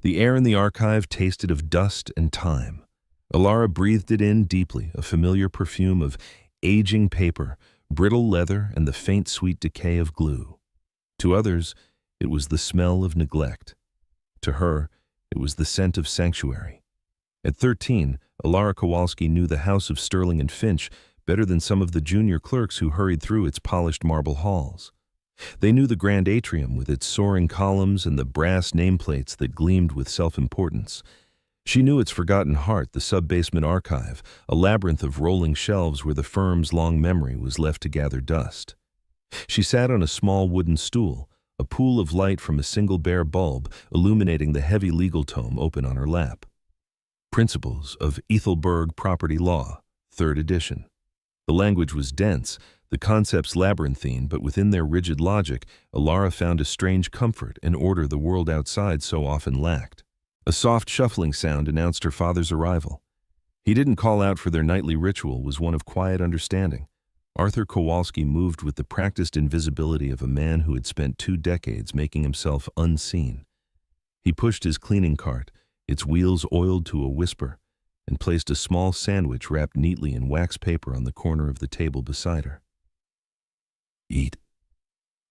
The air in the archive tasted of dust and time. Alara breathed it in deeply, a familiar perfume of aging paper, brittle leather, and the faint sweet decay of glue. To others, it was the smell of neglect. To her, it was the scent of sanctuary. At 13, Alara Kowalski knew the house of Sterling and Finch better than some of the junior clerks who hurried through its polished marble halls. They knew the grand atrium with its soaring columns and the brass nameplates that gleamed with self-importance. She knew its forgotten heart, the sub-basement archive, a labyrinth of rolling shelves where the firm's long memory was left to gather dust. She sat on a small wooden stool, a pool of light from a single bare bulb illuminating the heavy legal tome open on her lap. Principles of Ethelberg Property Law, 3rd edition. The language was dense, the concepts labyrinthine, but within their rigid logic, Alara found a strange comfort and order the world outside so often lacked. A soft shuffling sound announced her father's arrival. He didn't call out for their nightly ritual, was one of quiet understanding. Arthur Kowalski moved with the practiced invisibility of a man who had spent 2 decades making himself unseen. He pushed his cleaning cart, its wheels oiled to a whisper, and placed a small sandwich wrapped neatly in wax paper on the corner of the table beside her. "Eat,"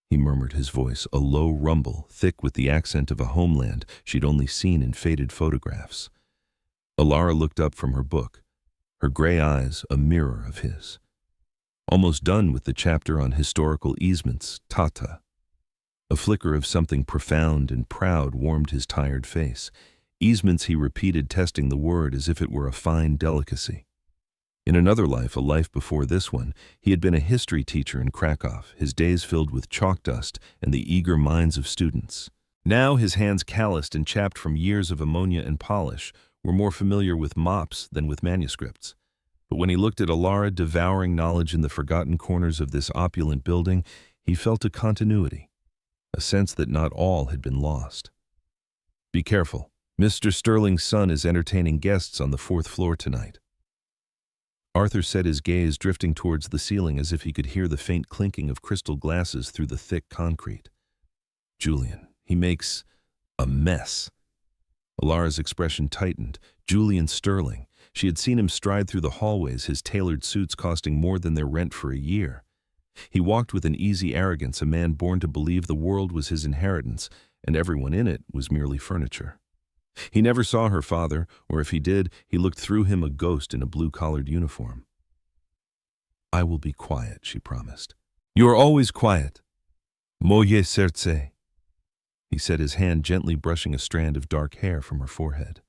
he murmured, his voice a low rumble, thick with the accent of a homeland she'd only seen in faded photographs. Alara looked up from her book, her gray eyes a mirror of his. Almost done with the chapter on historical easements, Tata. A flicker of something profound and proud warmed his tired face. Easements, he repeated, testing the word as if it were a fine delicacy. In another life, a life before this one, he had been a history teacher in Krakow, his days filled with chalk dust and the eager minds of students. Now, his hands calloused and chapped from years of ammonia and polish, were more familiar with mops than with manuscripts. But when he looked at Alara devouring knowledge in the forgotten corners of this opulent building, he felt a continuity, a sense that not all had been lost. "Be careful. Mr. Sterling's son is entertaining guests on the 4th floor tonight." Arthur set his gaze drifting towards the ceiling as if he could hear the faint clinking of crystal glasses through the thick concrete. "Julian, he makes a mess." Alara's expression tightened. Julian Sterling. She had seen him stride through the hallways, his tailored suits costing more than their rent for a year. He walked with an easy arrogance, a man born to believe the world was his inheritance, and everyone in it was merely furniture. He never saw her father, or if he did, he looked through him, a ghost in a blue-collared uniform. "I will be quiet," she promised. "You are always quiet. Moje serce." He said, his hand gently brushing a strand of dark hair from her forehead.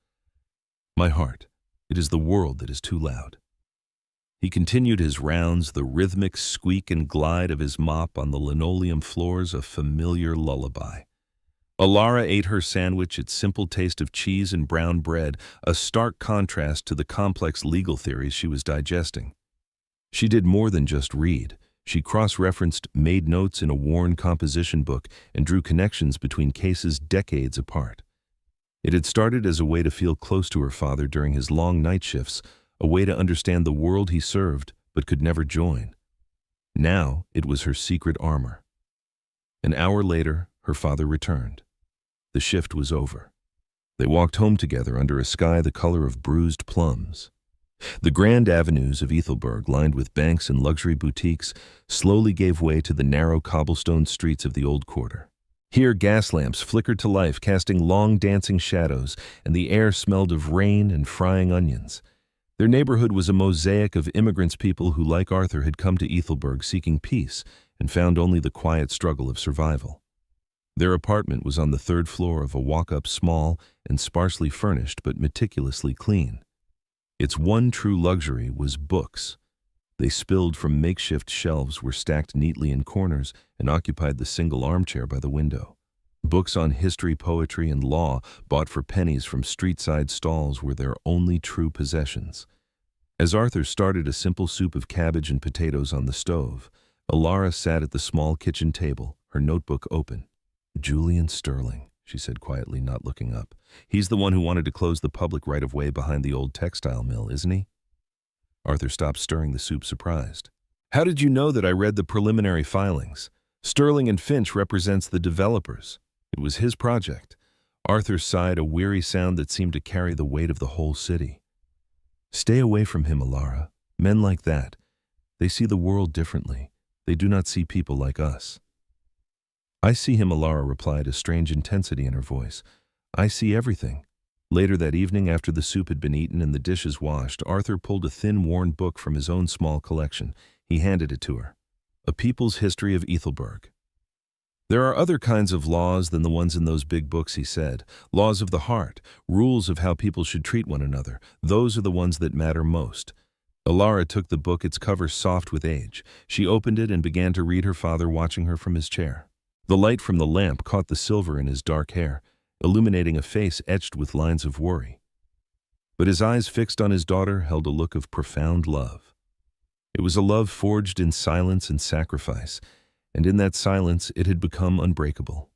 "My heart. It is the world that is too loud." He continued his rounds, the rhythmic squeak and glide of his mop on the linoleum floors a familiar lullaby. Alara ate her sandwich, its simple taste of cheese and brown bread, a stark contrast to the complex legal theories she was digesting. She did more than just read. She cross-referenced, made notes in a worn composition book, and drew connections between cases decades apart. It had started as a way to feel close to her father during his long night shifts, a way to understand the world he served but could never join. Now it was her secret armor. An hour later, her father returned. The shift was over. They walked home together under a sky the color of bruised plums. The grand avenues of Ethelberg, lined with banks and luxury boutiques, slowly gave way to the narrow cobblestone streets of the old quarter. Here gas lamps flickered to life, casting long dancing shadows, and the air smelled of rain and frying onions. Their neighborhood was a mosaic of immigrants, people who, like Arthur, had come to Ethelberg seeking peace and found only the quiet struggle of survival. Their apartment was on the 3rd floor of a walk-up, small and sparsely furnished but meticulously clean. Its one true luxury was books. They spilled from makeshift shelves, were stacked neatly in corners, and occupied the single armchair by the window. Books on history, poetry, and law, bought for pennies from street-side stalls, were their only true possessions. As Arthur started a simple soup of cabbage and potatoes on the stove, Alara sat at the small kitchen table, her notebook open. "Julian Sterling," she said quietly, not looking up. "He's the one who wanted to close the public right-of-way behind the old textile mill, isn't he?" Arthur stopped stirring the soup, surprised. "How did you know that I read the preliminary filings? Sterling and Finch represents the developers. It was his project. Arthur sighed, a weary sound that seemed to carry the weight of the whole city. Stay away from him, Alara. Men like that, they see the world differently. They do not see people like us. I see him, Alara replied, a strange intensity in her voice. I see everything. Later that evening, after the soup had been eaten and the dishes washed, Arthur pulled a thin, worn book from his own small collection. He handed it to her. A People's History of Ethelberg. There are other kinds of laws than the ones in those big books, he said. Laws of the heart, rules of how people should treat one another. Those are the ones that matter most. Alara took the book, its cover soft with age. She opened it and began to read, her father watching her from his chair. The light from the lamp caught the silver in his dark hair, illuminating a face etched with lines of worry. But his eyes fixed on his daughter held a look of profound love. It was a love forged in silence and sacrifice, and in that silence it had become unbreakable.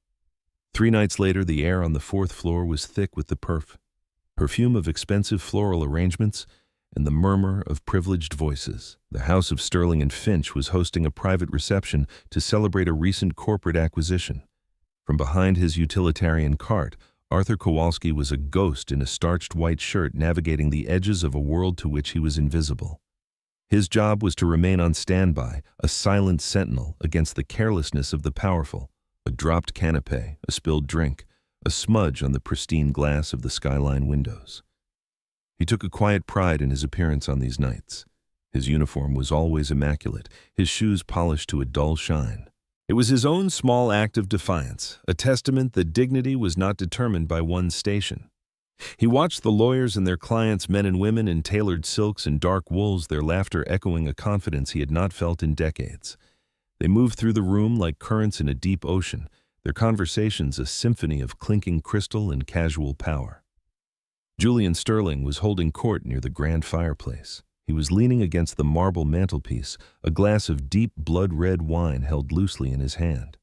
3 nights later, the air on the 4th floor was thick with the perfume of expensive floral arrangements and the murmur of privileged voices. The house of Sterling and Finch was hosting a private reception to celebrate a recent corporate acquisition. From behind his utilitarian cart, Arthur Kowalski was a ghost in a starched white shirt navigating the edges of a world to which he was invisible. His job was to remain on standby, a silent sentinel against the carelessness of the powerful, a dropped canapé, a spilled drink, a smudge on the pristine glass of the skyline windows. He took a quiet pride in his appearance on these nights. His uniform was always immaculate, his shoes polished to a dull shine. It was his own small act of defiance, a testament that dignity was not determined by one's station. He watched the lawyers and their clients, men and women in tailored silks and dark wools, their laughter echoing a confidence he had not felt in decades. They moved through the room like currents in a deep ocean, their conversations a symphony of clinking crystal and casual power. Julian Sterling was holding court near the grand fireplace. He was leaning against the marble mantelpiece, a glass of deep blood-red wine held loosely in his hand.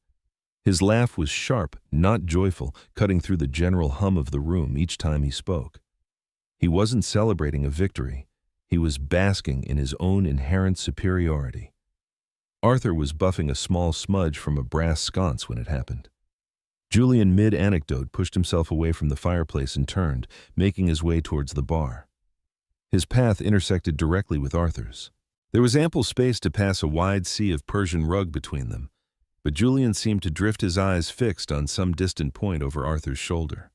His laugh was sharp, not joyful, cutting through the general hum of the room each time he spoke. He wasn't celebrating a victory. He was basking in his own inherent superiority. Arthur was buffing a small smudge from a brass sconce when it happened. Julian, mid-anecdote, pushed himself away from the fireplace and turned, making his way towards the bar. His path intersected directly with Arthur's. There was ample space to pass a wide sea of Persian rug between them, but Julian seemed to drift, his eyes fixed on some distant point over Arthur's shoulder.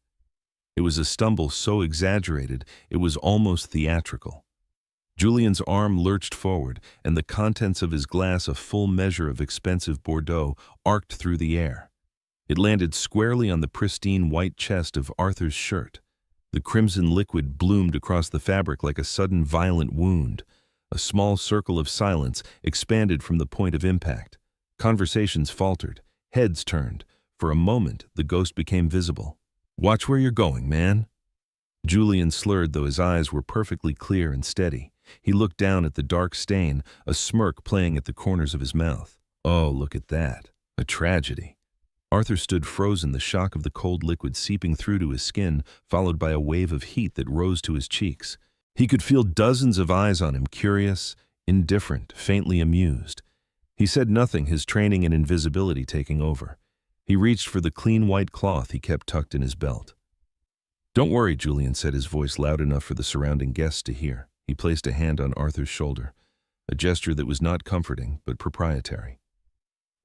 It was a stumble so exaggerated it was almost theatrical. Julian's arm lurched forward, and the contents of his glass, a full measure of expensive Bordeaux, arced through the air. It landed squarely on the pristine white chest of Arthur's shirt. The crimson liquid bloomed across the fabric like a sudden violent wound. A small circle of silence expanded from the point of impact. Conversations faltered. Heads turned. For a moment, the ghost became visible. "Watch where you're going, man." Julian slurred, though his eyes were perfectly clear and steady. He looked down at the dark stain, a smirk playing at the corners of his mouth. "Oh, look at that. A tragedy." Arthur stood frozen, the shock of the cold liquid seeping through to his skin, followed by a wave of heat that rose to his cheeks. He could feel dozens of eyes on him, curious, indifferent, faintly amused. He said nothing, his training in invisibility taking over. He reached for the clean white cloth he kept tucked in his belt. "Don't worry," Julian said, his voice loud enough for the surrounding guests to hear. He placed a hand on Arthur's shoulder, a gesture that was not comforting, but proprietary.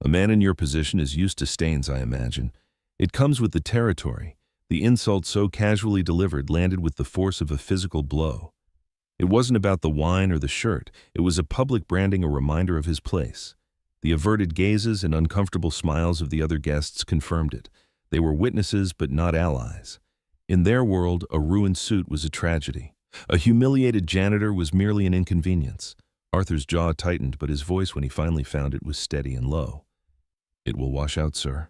"A man in your position is used to stains, I imagine. It comes with the territory." The insult, so casually delivered, landed with the force of a physical blow. It wasn't about the wine or the shirt. It was a public branding, a reminder of his place. The averted gazes and uncomfortable smiles of the other guests confirmed it. They were witnesses, but not allies. In their world, a ruined suit was a tragedy. A humiliated janitor was merely an inconvenience. Arthur's jaw tightened, but his voice, when he finally found it, was steady and low. "It will wash out, sir."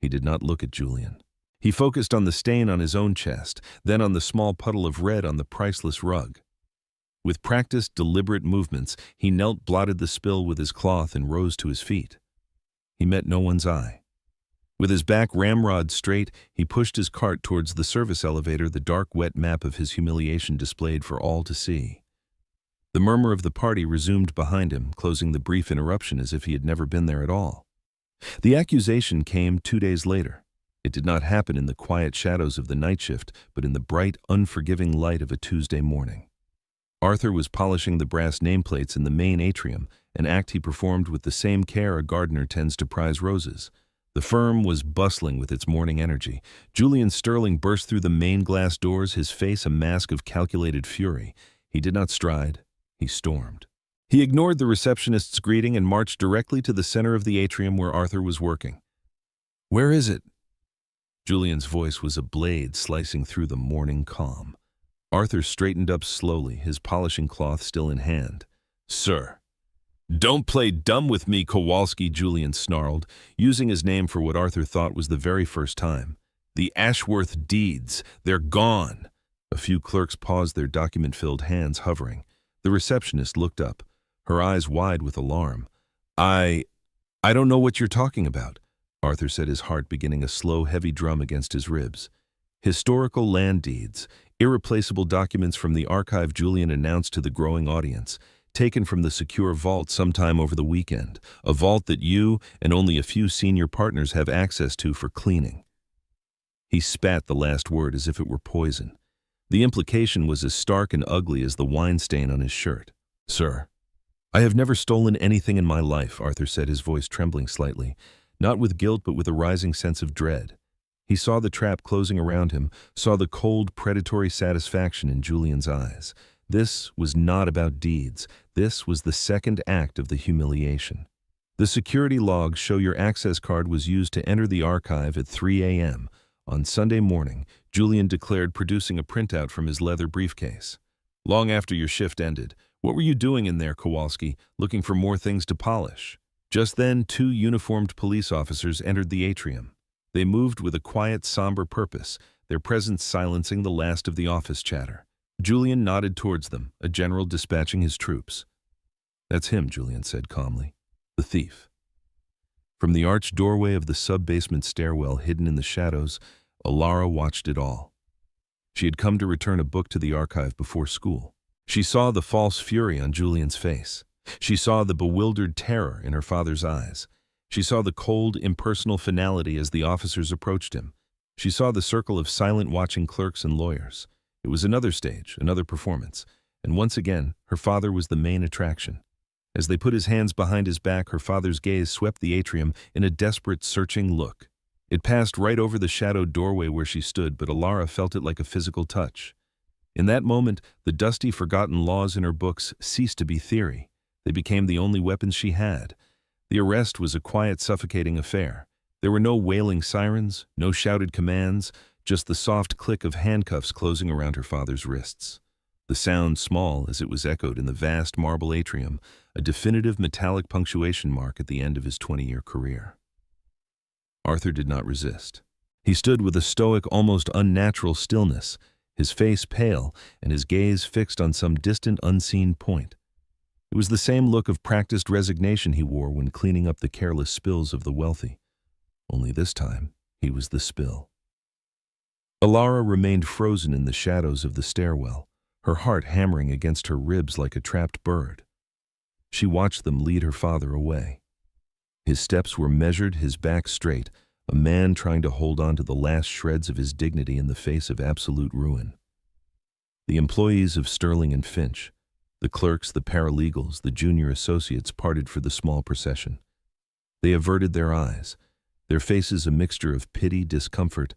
He did not look at Julian. He focused on the stain on his own chest, then on the small puddle of red on the priceless rug. With practiced, deliberate movements, he knelt, blotted the spill with his cloth, and rose to his feet. He met no one's eye. With his back ramrod straight, he pushed his cart towards the service elevator, the dark, wet map of his humiliation displayed for all to see. The murmur of the party resumed behind him, closing the brief interruption as if he had never been there at all. The accusation came 2 days later. It did not happen in the quiet shadows of the night shift, but in the bright, unforgiving light of a Tuesday morning. Arthur was polishing the brass nameplates in the main atrium, an act he performed with the same care a gardener tends to prize roses. The firm was bustling with its morning energy. Julian Sterling burst through the main glass doors, his face a mask of calculated fury. He did not stride, he stormed. He ignored the receptionist's greeting and marched directly to the center of the atrium where Arthur was working. "Where is it?" Julian's voice was a blade slicing through the morning calm. Arthur straightened up slowly, his polishing cloth still in hand. "Sir." "Don't play dumb with me, Kowalski," Julian snarled, using his name for what Arthur thought was the very first time. "The Ashworth deeds, they're gone." A few clerks paused, their document-filled hands hovering. The receptionist looked up, her eyes wide with alarm. I don't know what you're talking about," Arthur said, his heart beginning a slow, heavy drum against his ribs. "Historical land deeds, irreplaceable documents from the archive," Julian announced to the growing audience, "taken from the secure vault sometime over the weekend, a vault that you and only a few senior partners have access to for cleaning." He spat the last word as if it were poison. The implication was as stark and ugly as the wine stain on his shirt. "Sir, I have never stolen anything in my life," Arthur said, his voice trembling slightly, not with guilt but with a rising sense of dread. He saw the trap closing around him, saw the cold, predatory satisfaction in Julian's eyes. This was not about deeds. This was the second act of the humiliation. "The security logs show your access card was used to enter the archive at 3 a.m. on Sunday morning," Julian declared, producing a printout from his leather briefcase. "Long after your shift ended. What were you doing in there, Kowalski, looking for more things to polish?" Just then, 2 uniformed police officers entered the atrium. They moved with a quiet, somber purpose, their presence silencing the last of the office chatter. Julian nodded towards them, a general dispatching his troops. "That's him," Julian said calmly. "The thief." From the arched doorway of the sub-basement stairwell hidden in the shadows, Alara watched it all. She had come to return a book to the archive before school. She saw the false fury on Julian's face. She saw the bewildered terror in her father's eyes. She saw the cold, impersonal finality as the officers approached him. She saw the circle of silent watching clerks and lawyers. It was another stage, another performance, and once again, her father was the main attraction. As they put his hands behind his back, her father's gaze swept the atrium in a desperate, searching look. It passed right over the shadowed doorway where she stood, but Alara felt it like a physical touch. In that moment, the dusty, forgotten laws in her books ceased to be theory. They became the only weapons she had. The arrest was a quiet, suffocating affair. There were no wailing sirens, no shouted commands, just the soft click of handcuffs closing around her father's wrists. The sound, small as it was echoed in the vast marble atrium, a definitive metallic punctuation mark at the end of his 20-year career. Arthur did not resist. He stood with a stoic, almost unnatural stillness, his face pale and his gaze fixed on some distant, unseen point. It was the same look of practiced resignation he wore when cleaning up the careless spills of the wealthy. Only this time, he was the spill. Alara remained frozen in the shadows of the stairwell, her heart hammering against her ribs like a trapped bird. She watched them lead her father away. His steps were measured, his back straight, a man trying to hold on to the last shreds of his dignity in the face of absolute ruin. The employees of Sterling and Finch, the clerks, the paralegals, the junior associates parted for the small procession. They averted their eyes, their faces a mixture of pity, discomfort,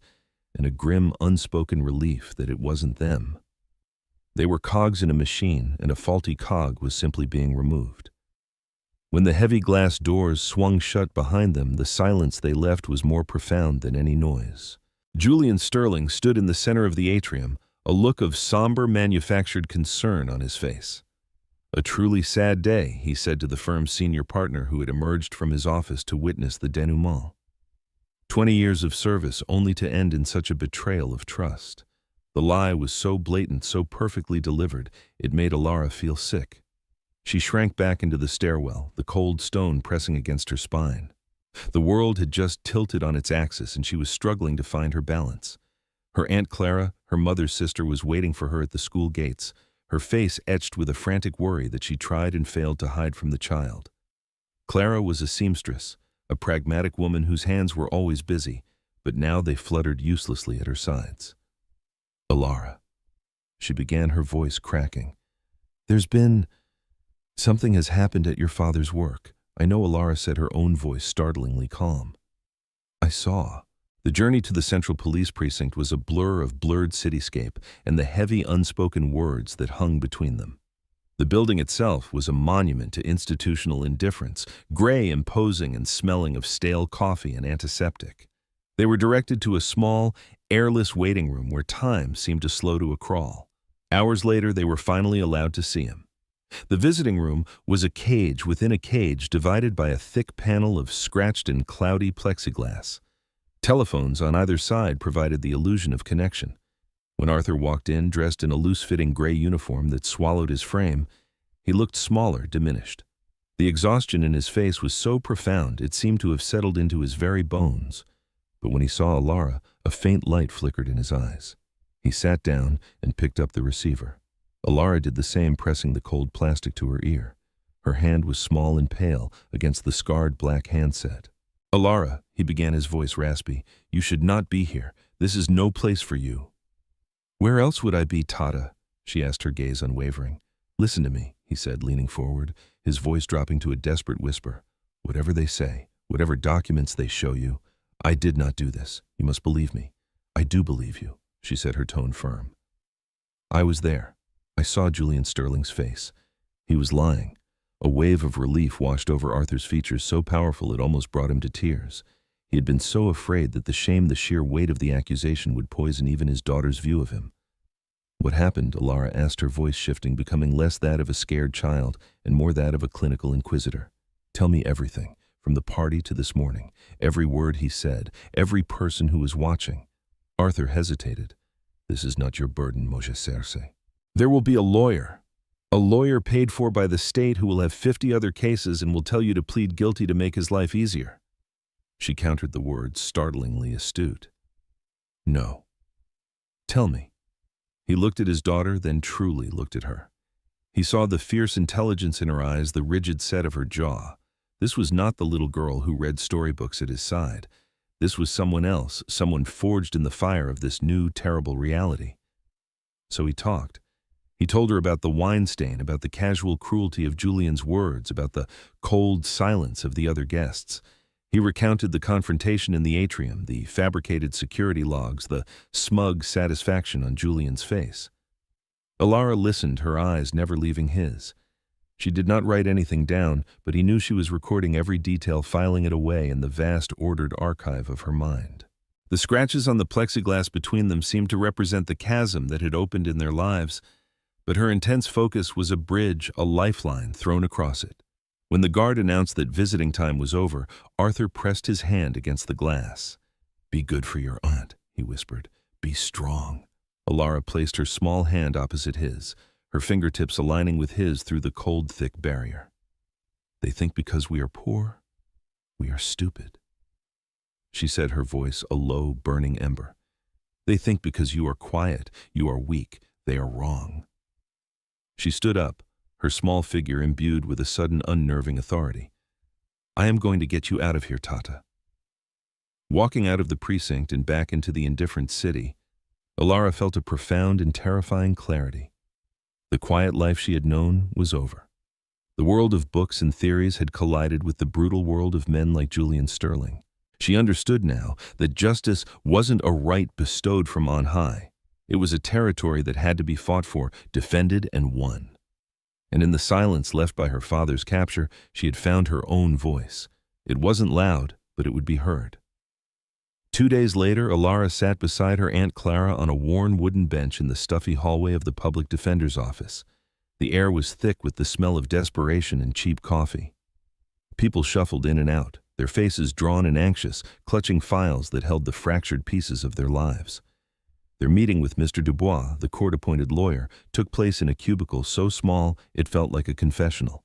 and a grim, unspoken relief that it wasn't them. They were cogs in a machine, and a faulty cog was simply being removed. When the heavy glass doors swung shut behind them, the silence they left was more profound than any noise. Julian Sterling stood in the center of the atrium, a look of somber, manufactured concern on his face. "A truly sad day," he said to the firm's senior partner who had emerged from his office to witness the denouement. 20 years of service only to end in such a betrayal of trust. The lie was so blatant, so perfectly delivered, it made Alara feel sick. She shrank back into the stairwell, the cold stone pressing against her spine. The world had just tilted on its axis, and she was struggling to find her balance. Her Aunt Clara, her mother's sister, was waiting for her at the school gates, her face etched with a frantic worry that she tried and failed to hide from the child. Clara was a seamstress, a pragmatic woman whose hands were always busy, but now they fluttered uselessly at her sides. "Alara," she began, her voice cracking. Something has happened at your father's work." "I know," Alara said, her own voice startlingly calm. "I saw." The journey to the Central Police Precinct was a blur of blurred cityscape and the heavy unspoken words that hung between them. The building itself was a monument to institutional indifference, gray, imposing, and smelling of stale coffee and antiseptic. They were directed to a small, airless waiting room where time seemed to slow to a crawl. Hours later, they were finally allowed to see him. The visiting room was a cage within a cage divided by a thick panel of scratched and cloudy plexiglass. Telephones on either side provided the illusion of connection. When Arthur walked in, dressed in a loose-fitting gray uniform that swallowed his frame, he looked smaller, diminished. The exhaustion in his face was so profound it seemed to have settled into his very bones. But when he saw Alara, a faint light flickered in his eyes. He sat down and picked up the receiver. Alara did the same, pressing the cold plastic to her ear. Her hand was small and pale against the scarred black handset. "Alara," he began, his voice raspy, "you should not be here. This is no place for you." "Where else would I be, Tata?" she asked, her gaze unwavering. "Listen to me," he said, leaning forward, his voice dropping to a desperate whisper. "Whatever they say, whatever documents they show you, I did not do this. You must believe me." "I do believe you," she said, her tone firm. "I was there. I saw Julian Sterling's face. He was lying." A wave of relief washed over Arthur's features, so powerful it almost brought him to tears. He had been so afraid that the shame, the sheer weight of the accusation would poison even his daughter's view of him. "What happened?" Alara asked, her voice shifting, becoming less that of a scared child and more that of a clinical inquisitor. "Tell me everything, from the party to this morning. Every word he said, every person who was watching." Arthur hesitated. "This is not your burden, Moshe Serse. There will be a lawyer paid for by the state who will have 50 other cases and will tell you to plead guilty to make his life easier." She countered the words, startlingly astute. "No. Tell me." He looked at his daughter, then truly looked at her. He saw the fierce intelligence in her eyes, the rigid set of her jaw. This was not the little girl who read storybooks at his side. This was someone else, someone forged in the fire of this new, terrible reality. So he talked. He told her about the wine stain, about the casual cruelty of Julian's words, about the cold silence of the other guests. He recounted the confrontation in the atrium, the fabricated security logs, the smug satisfaction on Julian's face. Alara listened, her eyes never leaving his. She did not write anything down, but he knew she was recording every detail, filing it away in the vast, ordered archive of her mind. The scratches on the plexiglass between them seemed to represent the chasm that had opened in their lives, but her intense focus was a bridge, a lifeline thrown across it. When the guard announced that visiting time was over, Arthur pressed his hand against the glass. "Be good for your aunt," he whispered. "Be strong." Alara placed her small hand opposite his, her fingertips aligning with his through the cold, thick barrier. "They think because we are poor, we are stupid," she said, her voice a low, burning ember. "They think because you are quiet, you are weak, they are wrong." She stood up, her small figure imbued with a sudden unnerving authority. "I am going to get you out of here, Tata." Walking out of the precinct and back into the indifferent city, Alara felt a profound and terrifying clarity. The quiet life she had known was over. The world of books and theories had collided with the brutal world of men like Julian Sterling. She understood now that justice wasn't a right bestowed from on high. It was a territory that had to be fought for, defended, and won. And in the silence left by her father's capture, she had found her own voice. It wasn't loud, but it would be heard. 2 days later, Alara sat beside her Aunt Clara on a worn wooden bench in the stuffy hallway of the public defender's office. The air was thick with the smell of desperation and cheap coffee. People shuffled in and out, their faces drawn and anxious, clutching files that held the fractured pieces of their lives. Their meeting with Mr. Dubois, the court-appointed lawyer, took place in a cubicle so small it felt like a confessional.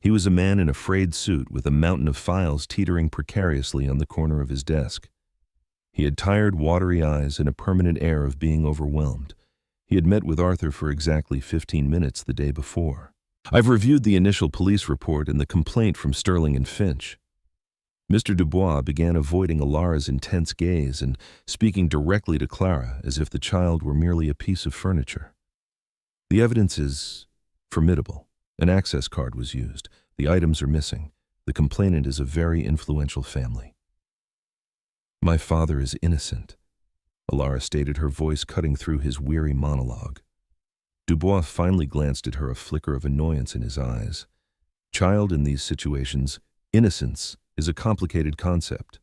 He was a man in a frayed suit with a mountain of files teetering precariously on the corner of his desk. He had tired, watery eyes and a permanent air of being overwhelmed. He had met with Arthur for exactly 15 minutes the day before. "I've reviewed the initial police report and the complaint from Sterling and Finch." Mr. Dubois began avoiding Alara's intense gaze and speaking directly to Clara as if the child were merely a piece of furniture. The evidence is formidable. An access card was used. The items are missing. The complainant is a very influential family. My father is innocent, Alara stated, her voice cutting through his weary monologue. Dubois finally glanced at her, a flicker of annoyance in his eyes. Child, in these situations, innocence is a complicated concept.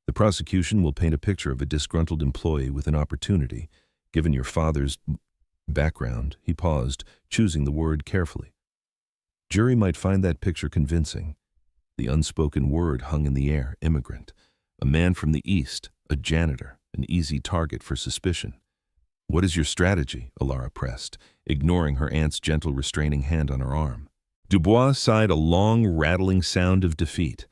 The prosecution will paint a picture of a disgruntled employee with an opportunity. Given your father's background, he paused, choosing the word carefully. Jury might find that picture convincing. The unspoken word hung in the air: immigrant. A man from the East, a janitor, an easy target for suspicion. What is your strategy? Alara pressed, ignoring her aunt's gentle restraining hand on her arm. Dubois sighed, a long, rattling sound of defeat.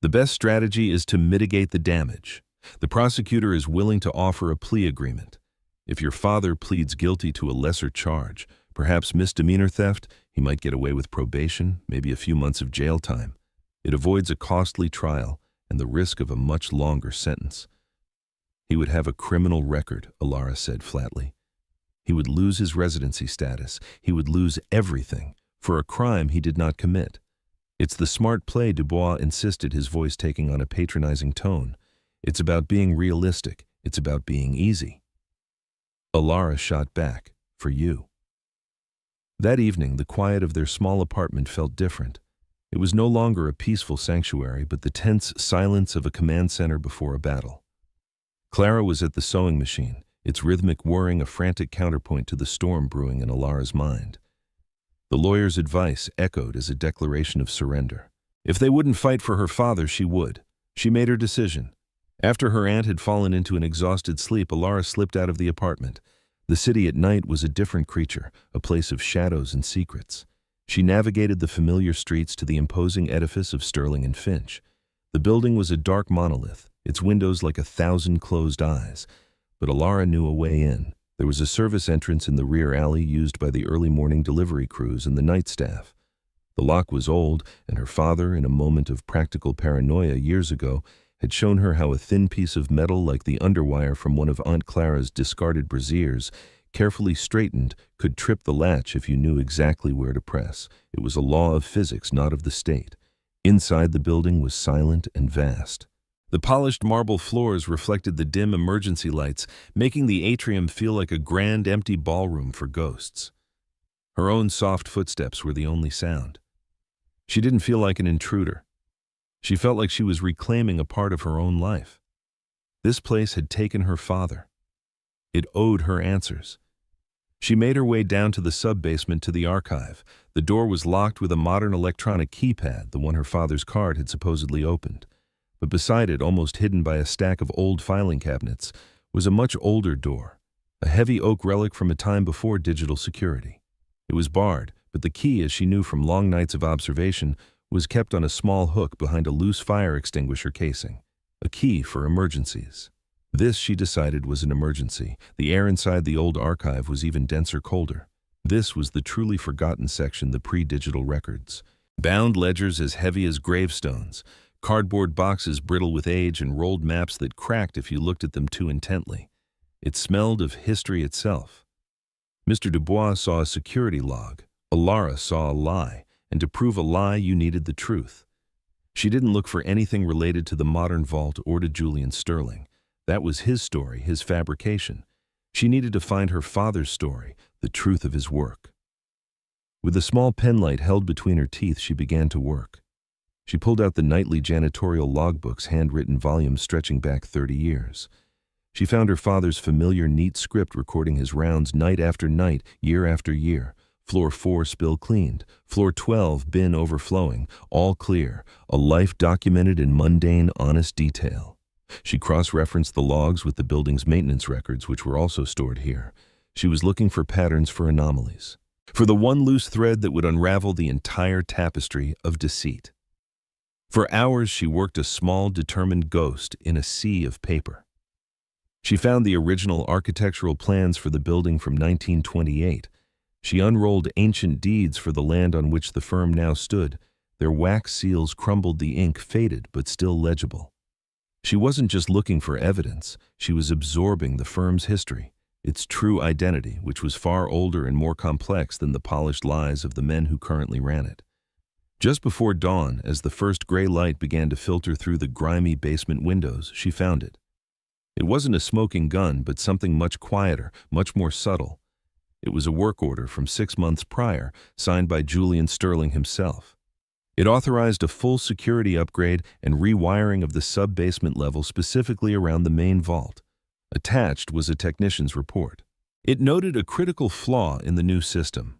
The best strategy is to mitigate the damage. The prosecutor is willing to offer a plea agreement. If your father pleads guilty to a lesser charge, perhaps misdemeanor theft, he might get away with probation, maybe a few months of jail time. It avoids a costly trial and the risk of a much longer sentence. He would have a criminal record, Alara said flatly. He would lose his residency status. He would lose everything for a crime he did not commit. It's the smart play, Dubois insisted, his voice taking on a patronizing tone. It's about being realistic. It's about being easy. Alara shot back, for you. That evening, the quiet of their small apartment felt different. It was no longer a peaceful sanctuary, but the tense silence of a command center before a battle. Clara was at the sewing machine, its rhythmic whirring a frantic counterpoint to the storm brewing in Alara's mind. The lawyer's advice echoed as a declaration of surrender. If they wouldn't fight for her father, she would. She made her decision. After her aunt had fallen into an exhausted sleep, Alara slipped out of the apartment. The city at night was a different creature, a place of shadows and secrets. She navigated the familiar streets to the imposing edifice of Sterling and Finch. The building was a dark monolith, its windows like 1,000 closed eyes. But Alara knew a way in. There was a service entrance in the rear alley used by the early morning delivery crews and the night staff. The lock was old, and her father, in a moment of practical paranoia years ago, had shown her how a thin piece of metal like the underwire from one of Aunt Clara's discarded brassieres, carefully straightened, could trip the latch if you knew exactly where to press. It was a law of physics, not of the state. Inside the building was silent and vast. The polished marble floors reflected the dim emergency lights, making the atrium feel like a grand empty ballroom for ghosts. Her own soft footsteps were the only sound. She didn't feel like an intruder. She felt like she was reclaiming a part of her own life. This place had taken her father. It owed her answers. She made her way down to the sub-basement to the archive. The door was locked with a modern electronic keypad, the one her father's card had supposedly opened. But beside it, almost hidden by a stack of old filing cabinets, was a much older door, a heavy oak relic from a time before digital security. It was barred, but the key, as she knew from long nights of observation, was kept on a small hook behind a loose fire extinguisher casing, a key for emergencies. This, she decided, was an emergency. The air inside the old archive was even denser, colder. This was the truly forgotten section, the pre-digital records. Bound ledgers as heavy as gravestones, cardboard boxes brittle with age, and rolled maps that cracked if you looked at them too intently. It smelled of history itself. Mr. Dubois saw a security log. Alara saw a lie, and to prove a lie, you needed the truth. She didn't look for anything related to the modern vault or to Julian Sterling. That was his story, his fabrication. She needed to find her father's story, the truth of his work. With a small penlight held between her teeth, she began to work. She pulled out the nightly janitorial logbooks, handwritten volumes stretching back 30 years. She found her father's familiar, neat script recording his rounds night after night, year after year. Floor 4 spill cleaned, floor 12 bin overflowing, all clear, a life documented in mundane, honest detail. She cross-referenced the logs with the building's maintenance records, which were also stored here. She was looking for patterns, for anomalies, for the one loose thread that would unravel the entire tapestry of deceit. For hours she worked, a small, determined ghost in a sea of paper. She found the original architectural plans for the building from 1928. She unrolled ancient deeds for the land on which the firm now stood. Their wax seals crumbled, the ink faded but still legible. She wasn't just looking for evidence, she was absorbing the firm's history, its true identity, which was far older and more complex than the polished lies of the men who currently ran it. Just before dawn, as the first gray light began to filter through the grimy basement windows, she found it. It wasn't a smoking gun, but something much quieter, much more subtle. It was a work order from 6 months prior, signed by Julian Sterling himself. It authorized a full security upgrade and rewiring of the sub-basement level, specifically around the main vault. Attached was a technician's report. It noted a critical flaw in the new system.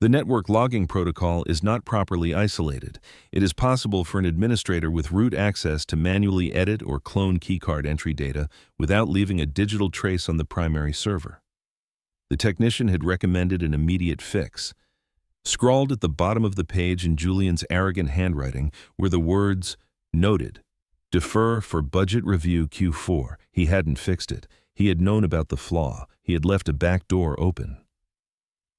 The network logging protocol is not properly isolated. It is possible for an administrator with root access to manually edit or clone keycard entry data without leaving a digital trace on the primary server. The technician had recommended an immediate fix. Scrawled at the bottom of the page in Julian's arrogant handwriting were the words, "Noted. Defer for budget review Q4. He hadn't fixed it. He had known about the flaw. He had left a back door open.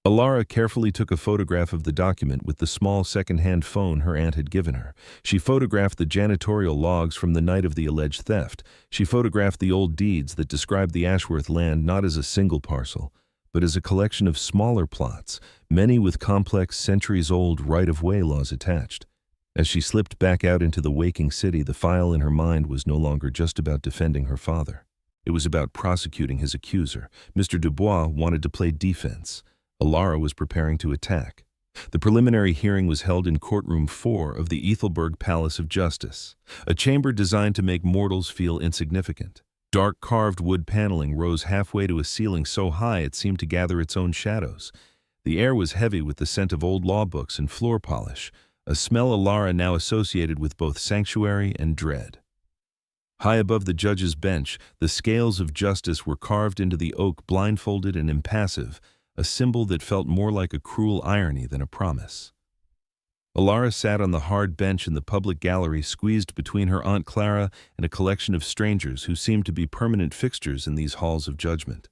Alara carefully took a photograph of the document with the small second-hand phone her aunt had given her. She photographed the janitorial logs from the night of the alleged theft. She photographed the old deeds that described the Ashworth land not as a single parcel, but as a collection of smaller plots, many with complex centuries-old right-of-way laws attached. As she slipped back out into the waking city, the file in her mind was no longer just about defending her father. It was about prosecuting his accuser. Mr. Dubois wanted to play defense. Alara was preparing to attack. The preliminary hearing was held in Courtroom 4 of the Ethelberg Palace of Justice, a chamber designed to make mortals feel insignificant. Dark carved wood paneling rose halfway to a ceiling so high it seemed to gather its own shadows. The air was heavy with the scent of old law books and floor polish, a smell Alara now associated with both sanctuary and dread. High above the judge's bench, the scales of justice were carved into the oak, blindfolded and impassive, a symbol that felt more like a cruel irony than a promise. Alara sat on the hard bench in the public gallery, squeezed between her Aunt Clara and a collection of strangers who seemed to be permanent fixtures in these halls of judgment.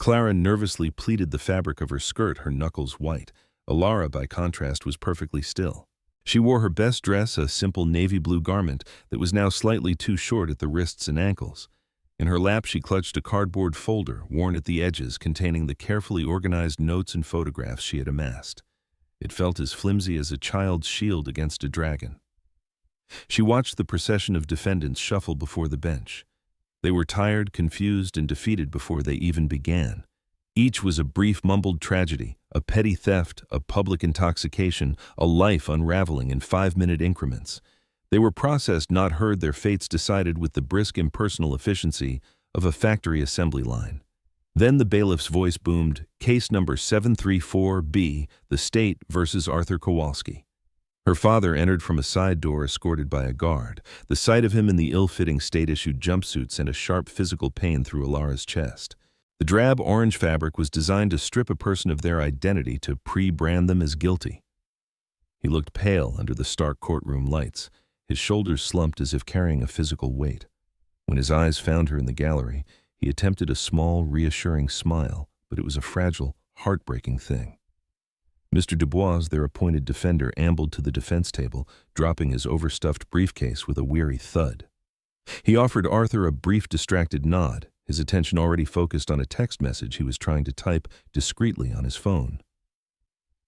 Clara nervously pleated the fabric of her skirt, her knuckles white. Alara, by contrast, was perfectly still. She wore her best dress, a simple navy blue garment that was now slightly too short at the wrists and ankles. In her lap she clutched a cardboard folder, worn at the edges, containing the carefully organized notes and photographs she had amassed. It felt as flimsy as a child's shield against a dragon. She watched the procession of defendants shuffle before the bench. They were tired, confused, and defeated before they even began. Each was a brief, mumbled tragedy, a petty theft, a public intoxication, a life unraveling in 5-minute increments. They were processed, not heard, their fates decided with the brisk, impersonal efficiency of a factory assembly line. Then the bailiff's voice boomed, "Case number 734B, the State versus Arthur Kowalski." Her father entered from a side door, escorted by a guard. The sight of him in the ill-fitting state-issued jumpsuit sent a sharp physical pain through Alara's chest. The drab orange fabric was designed to strip a person of their identity, to pre-brand them as guilty. He looked pale under the stark courtroom lights. His shoulders slumped as if carrying a physical weight. When his eyes found her in the gallery, he attempted a small, reassuring smile, but it was a fragile, heartbreaking thing. Mr. Dubois, their appointed defender, ambled to the defense table, dropping his overstuffed briefcase with a weary thud. He offered Arthur a brief, distracted nod, his attention already focused on a text message he was trying to type discreetly on his phone.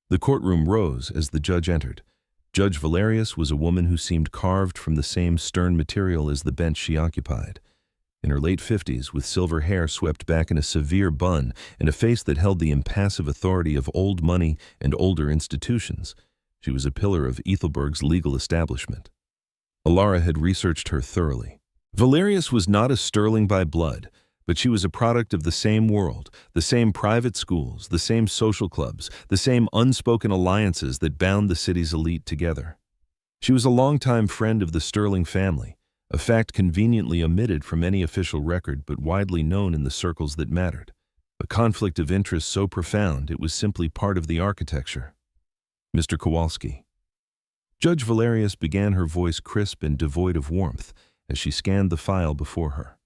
The courtroom rose as the judge entered. Judge Valerius was a woman who seemed carved from the same stern material as the bench she occupied. In her late 50s, with silver hair swept back in a severe bun and a face that held the impassive authority of old money and older institutions, she was a pillar of Ethelberg's legal establishment. Alara had researched her thoroughly. Valerius was not a Sterling by blood, but she was a product of the same world, the same private schools, the same social clubs, the same unspoken alliances that bound the city's elite together. She was a longtime friend of the Sterling family, a fact conveniently omitted from any official record but widely known in the circles that mattered. A conflict of interest so profound it was simply part of the architecture. Mr. Kowalski. Judge Valerius began, her voice crisp and devoid of warmth, as she scanned the file before her.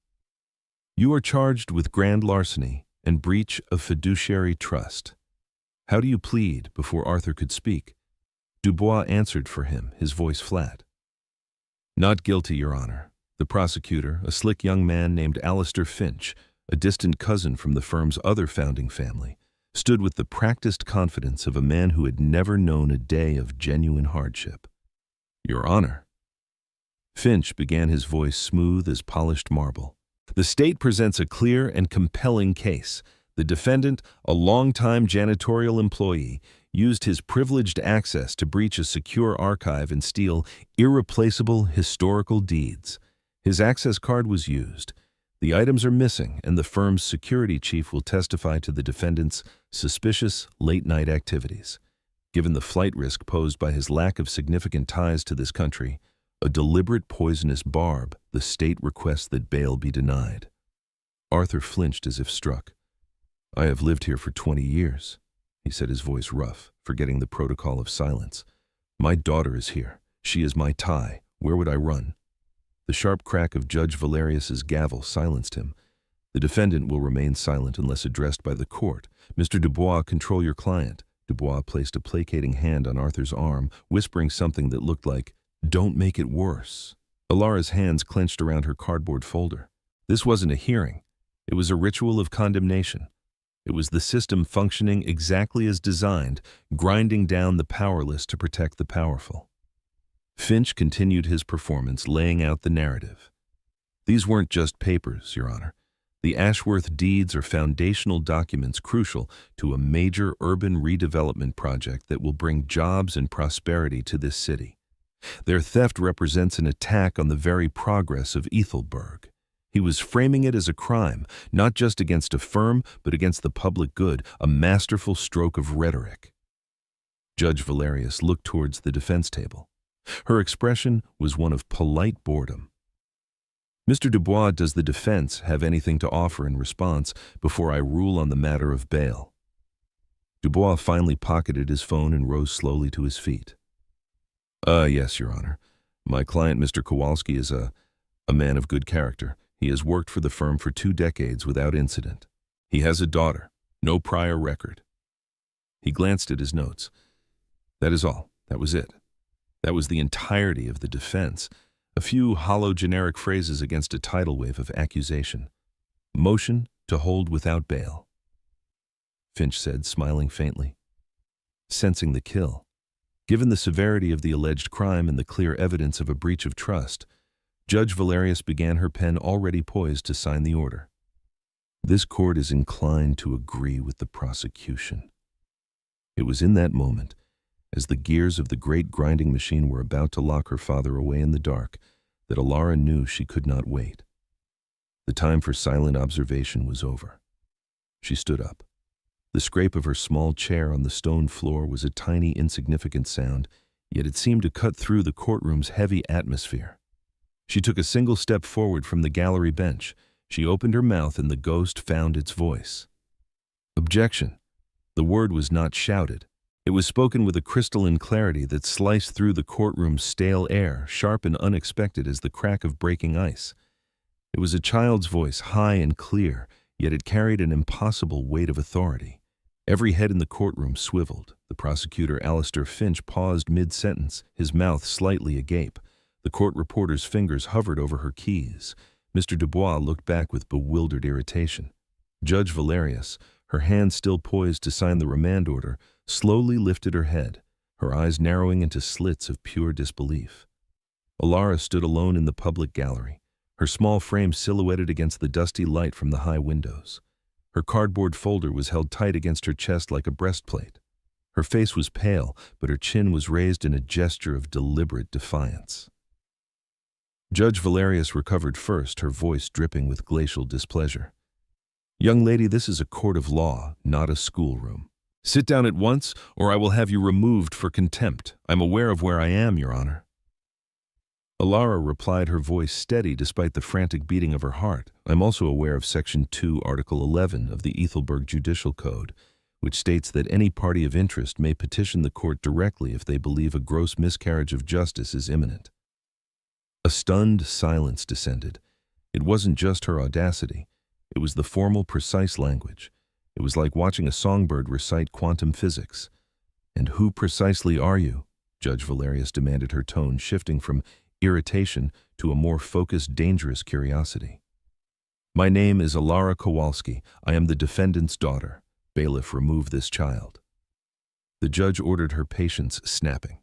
You are charged with grand larceny and breach of fiduciary trust. How do you plead? Before Arthur could speak, Dubois answered for him, his voice flat. "Not guilty, Your Honor." The prosecutor, a slick young man named Alistair Finch, a distant cousin from the firm's other founding family, stood with the practiced confidence of a man who had never known a day of genuine hardship. "Your Honor." Finch began, his voice smooth as polished marble. "The state presents a clear and compelling case. The defendant, a longtime janitorial employee, used his privileged access to breach a secure archive and steal irreplaceable historical deeds. His access card was used. The items are missing, and the firm's security chief will testify to the defendant's suspicious late-night activities. Given the flight risk posed by his lack of significant ties to this country, a deliberate poisonous barb, the state requests that bail be denied." Arthur flinched as if struck. "I have lived here for 20 years, he said, his voice rough, forgetting the protocol of silence. "My daughter is here. She is my tie. Where would I run?" The sharp crack of Judge Valerius's gavel silenced him. "The defendant will remain silent unless addressed by the court. Mr. Dubois, control your client." Dubois placed a placating hand on Arthur's arm, whispering something that looked like, "Don't make it worse." Alara's hands clenched around her cardboard folder. This wasn't a hearing. It was a ritual of condemnation. It was the system functioning exactly as designed, grinding down the powerless to protect the powerful. Finch continued his performance, laying out the narrative. "These weren't just papers, Your Honor. The Ashworth deeds are foundational documents crucial to a major urban redevelopment project that will bring jobs and prosperity to this city. Their theft represents an attack on the very progress of Ethelberg. He was framing it as a crime, not just against a firm, but against the public good, a masterful stroke of rhetoric." Judge Valerius looked towards the defense table. Her expression was one of polite boredom. "Mr. Dubois, does the defense have anything to offer in response before I rule on the matter of bail?" Dubois finally pocketed his phone and rose slowly to his feet. Yes, Your Honor. My client, Mr. Kowalski, is a man of good character. He has worked for the firm for 2 decades without incident. He has a daughter, no prior record." He glanced at his notes. "That is all. That was it. That was the entirety of the defense. A few hollow generic phrases against a tidal wave of accusation. Motion to hold without bail," Finch said, smiling faintly. Sensing the kill. Given the severity of the alleged crime and the clear evidence of a breach of trust, Judge Valerius began, her pen already poised to sign the order. "This court is inclined to agree with the prosecution." It was in that moment, as the gears of the great grinding machine were about to lock her father away in the dark, that Alara knew she could not wait. The time for silent observation was over. She stood up. The scrape of her small chair on the stone floor was a tiny, insignificant sound, yet it seemed to cut through the courtroom's heavy atmosphere. She took a single step forward from the gallery bench. She opened her mouth and the ghost found its voice. Objection. The word was not shouted. It was spoken with a crystalline clarity that sliced through the courtroom's stale air, sharp and unexpected as the crack of breaking ice. It was a child's voice, high and clear, yet it carried an impossible weight of authority. Every head in the courtroom swiveled. The prosecutor, Alistair Finch, paused mid-sentence, his mouth slightly agape. The court reporter's fingers hovered over her keys. Mr. Dubois looked back with bewildered irritation. Judge Valerius, her hand still poised to sign the remand order, slowly lifted her head, her eyes narrowing into slits of pure disbelief. Alara stood alone in the public gallery, her small frame silhouetted against the dusty light from the high windows. Her cardboard folder was held tight against her chest like a breastplate. Her face was pale, but her chin was raised in a gesture of deliberate defiance. Judge Valerius recovered first, her voice dripping with glacial displeasure. "Young lady, this is a court of law, not a schoolroom. Sit down at once, or I will have you removed for contempt. I'm aware of where I am, Your Honor." Alara replied, her voice steady despite the frantic beating of her heart. "I'm also aware of Section 2, Article 11 of the Ethelberg Judicial Code, which states that any party of interest may petition the court directly if they believe a gross miscarriage of justice is imminent." A stunned silence descended. It wasn't just her audacity. It was the formal, precise language. It was like watching a songbird recite quantum physics. "And who precisely are you?" Judge Valerius demanded, her tone shifting from irritation to a more focused, dangerous curiosity. My name is Alara Kowalski. I am the defendant's daughter. Bailiff, remove this child. The judge ordered her patience, snapping.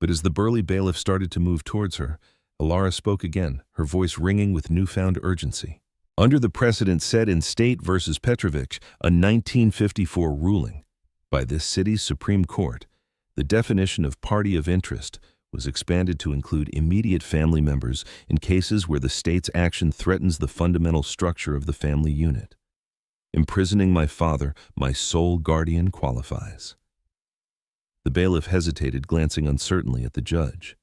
But as the burly bailiff started to move towards her, Alara spoke again, her voice ringing with newfound urgency. Under the precedent set in State v. Petrovich, a 1954 ruling by this city's Supreme Court, the definition of party of interest was expanded to include immediate family members in cases where the state's action threatens the fundamental structure of the family unit. Imprisoning my father, my sole guardian, qualifies. The bailiff hesitated, glancing uncertainly at the judge.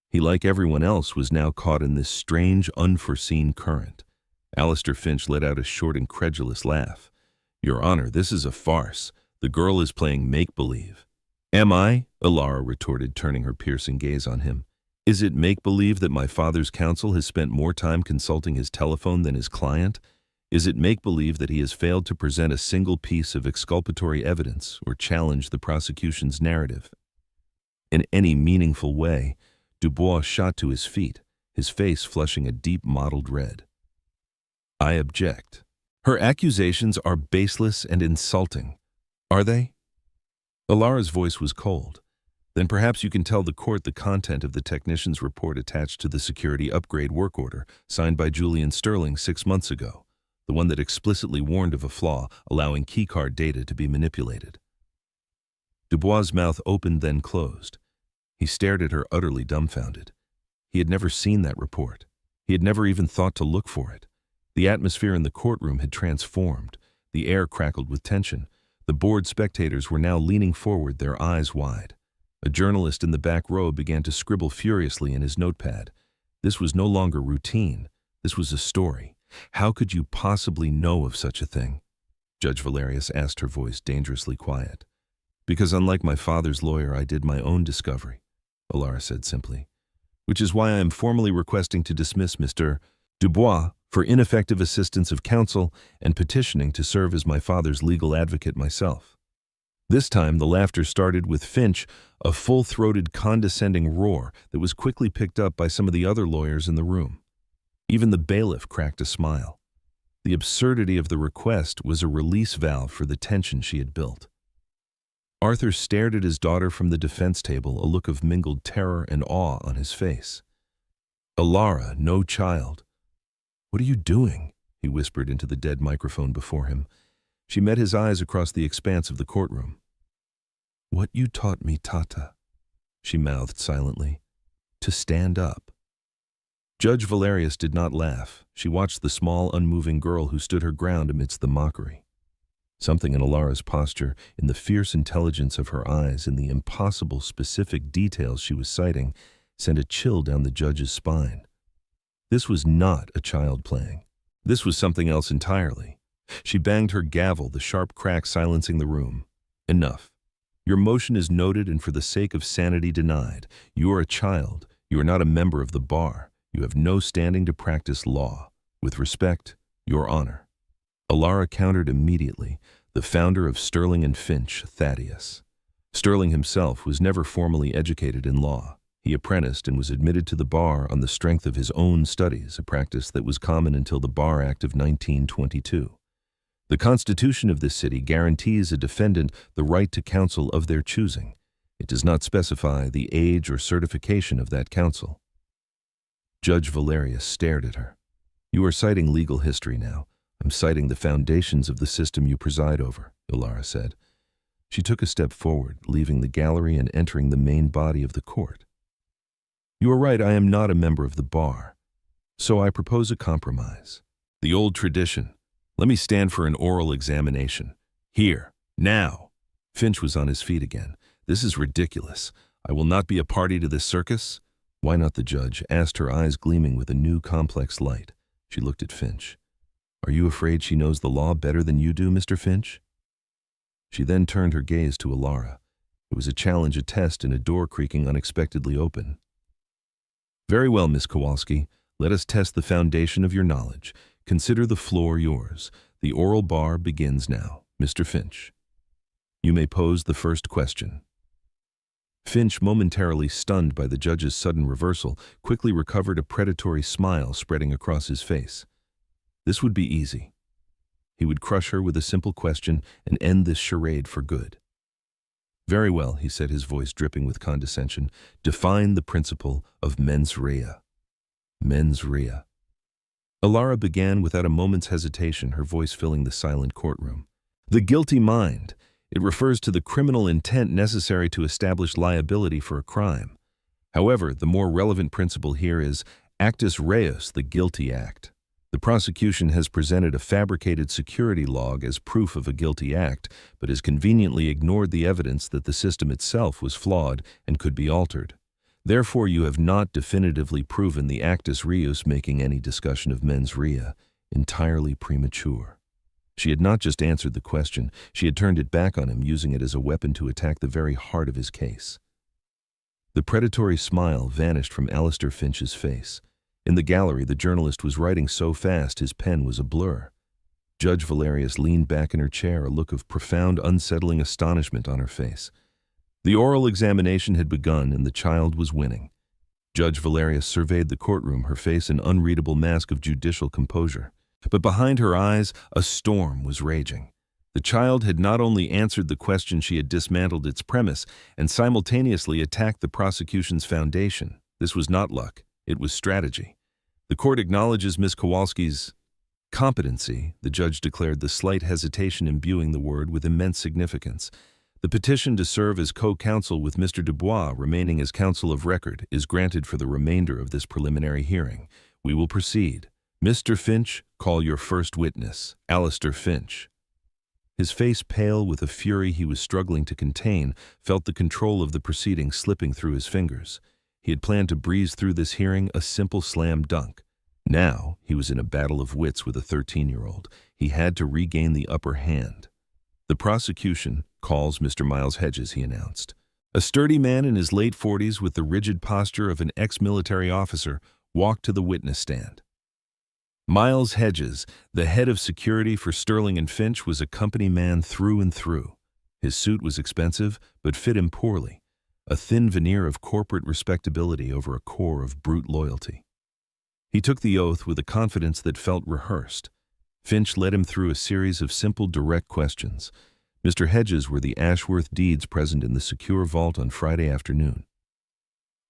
He, like everyone else, was now caught in this strange, unforeseen current. Alistair Finch let out a short, incredulous laugh. Your Honor, this is a farce. The girl is playing make-believe. Am I? Alara retorted, turning her piercing gaze on him. Is it make-believe that my father's counsel has spent more time consulting his telephone than his client? Is it make-believe that he has failed to present a single piece of exculpatory evidence or challenge the prosecution's narrative? In any meaningful way, Dubois shot to his feet, his face flushing a deep mottled red. I object. Her accusations are baseless and insulting. Are they? Alara's voice was cold. Then perhaps you can tell the court the content of the technician's report attached to the security upgrade work order signed by Julian Sterling 6 months ago, the one that explicitly warned of a flaw allowing keycard data to be manipulated. Dubois' mouth opened, then closed. He stared at her, utterly dumbfounded. He had never seen that report. He had never even thought to look for it. The atmosphere in the courtroom had transformed. The air crackled with tension. The bored spectators were now leaning forward, their eyes wide. A journalist in the back row began to scribble furiously in his notepad. This was no longer routine. This was a story. How could you possibly know of such a thing? Judge Valerius asked, her voice dangerously quiet. Because unlike my father's lawyer, I did my own discovery, Alara said simply. Which is why I am formally requesting to dismiss Mr. Dubois for ineffective assistance of counsel and petitioning to serve as my father's legal advocate myself. This time the laughter started with Finch, a full-throated, condescending roar that was quickly picked up by some of the other lawyers in the room. Even the bailiff cracked a smile. The absurdity of the request was a release valve for the tension she had built. Arthur stared at his daughter from the defense table, a look of mingled terror and awe on his face. Alara, no child. What are you doing? He whispered into the dead microphone before him. She met his eyes across the expanse of the courtroom. What you taught me, Tata, she mouthed silently. To stand up. Judge Valerius did not laugh. She watched the small, unmoving girl who stood her ground amidst the mockery. Something in Alara's posture, in the fierce intelligence of her eyes, in the impossible specific details she was citing, sent a chill down the judge's spine. This was not a child playing. This was something else entirely. She banged her gavel, the sharp crack silencing the room. Enough. Your motion is noted and for the sake of sanity denied. You are a child. You are not a member of the bar. You have no standing to practice law. With respect, Your Honor. Alara countered immediately, the founder of Sterling and Finch, Thaddeus. Sterling himself was never formally educated in law. He apprenticed and was admitted to the bar on the strength of his own studies, a practice that was common until the Bar Act of 1922. The Constitution of this city guarantees a defendant the right to counsel of their choosing. It does not specify the age or certification of that counsel. Judge Valerius stared at her. You are citing legal history now. I'm citing the foundations of the system you preside over, Alara said. She took a step forward, leaving the gallery and entering the main body of the court. You are right, I am not a member of the bar. So I propose a compromise. The old tradition. Let me stand for an oral examination. Here, now. Finch was on his feet again. This is ridiculous. I will not be a party to this circus. Why not? The judge asked, her eyes gleaming with a new complex light. She looked at Finch. Are you afraid she knows the law better than you do, Mr. Finch? She then turned her gaze to Alara. It was a challenge, a test, and a door creaking unexpectedly open. Very well, Miss Kowalski. Let us test the foundation of your knowledge. Consider the floor yours. The oral bar begins now. Mr. Finch, you may pose the first question. Finch, momentarily stunned by the judge's sudden reversal, quickly recovered a predatory smile spreading across his face. This would be easy. He would crush her with a simple question and end this charade for good. "Very well," he said, his voice dripping with condescension. "Define the principle of mens rea." Mens rea. Alara began without a moment's hesitation, her voice filling the silent courtroom. "The guilty mind. It refers to the criminal intent necessary to establish liability for a crime. However, the more relevant principle here is actus reus, the guilty act. The prosecution has presented a fabricated security log as proof of a guilty act, but has conveniently ignored the evidence that the system itself was flawed and could be altered. Therefore, you have not definitively proven the actus reus, making any discussion of mens rea entirely premature." She had not just answered the question, she had turned it back on him, using it as a weapon to attack the very heart of his case. The predatory smile vanished from Alistair Finch's face. In the gallery, the journalist was writing so fast his pen was a blur. Judge Valerius leaned back in her chair, a look of profound, unsettling astonishment on her face. The oral examination had begun, and the child was winning. Judge Valerius surveyed the courtroom, her face an unreadable mask of judicial composure. But behind her eyes, a storm was raging. The child had not only answered the question, she had dismantled its premise and simultaneously attacked the prosecution's foundation. This was not luck, it was strategy. "The court acknowledges Ms. Kowalski's competency," the judge declared, the slight hesitation imbuing the word with immense significance. "The petition to serve as co-counsel with Mr. Dubois, remaining as counsel of record, is granted for the remainder of this preliminary hearing. We will proceed. Mr. Finch, call your first witness, Alistair Finch." His face, pale with a fury he was struggling to contain, felt the control of the proceedings slipping through his fingers. He had planned to breeze through this hearing, a simple slam dunk. Now, he was in a battle of wits with a 13-year-old. He had to regain the upper hand. "The prosecution calls Mr. Miles Hedges," he announced. A sturdy man in his late 40s with the rigid posture of an ex-military officer walked to the witness stand. Miles Hedges, the head of security for Sterling and Finch, was a company man through and through. His suit was expensive, but fit him poorly, a thin veneer of corporate respectability over a core of brute loyalty. He took the oath with a confidence that felt rehearsed. Finch led him through a series of simple, direct questions. "Mr. Hedges, were the Ashworth deeds present in the secure vault on Friday afternoon?"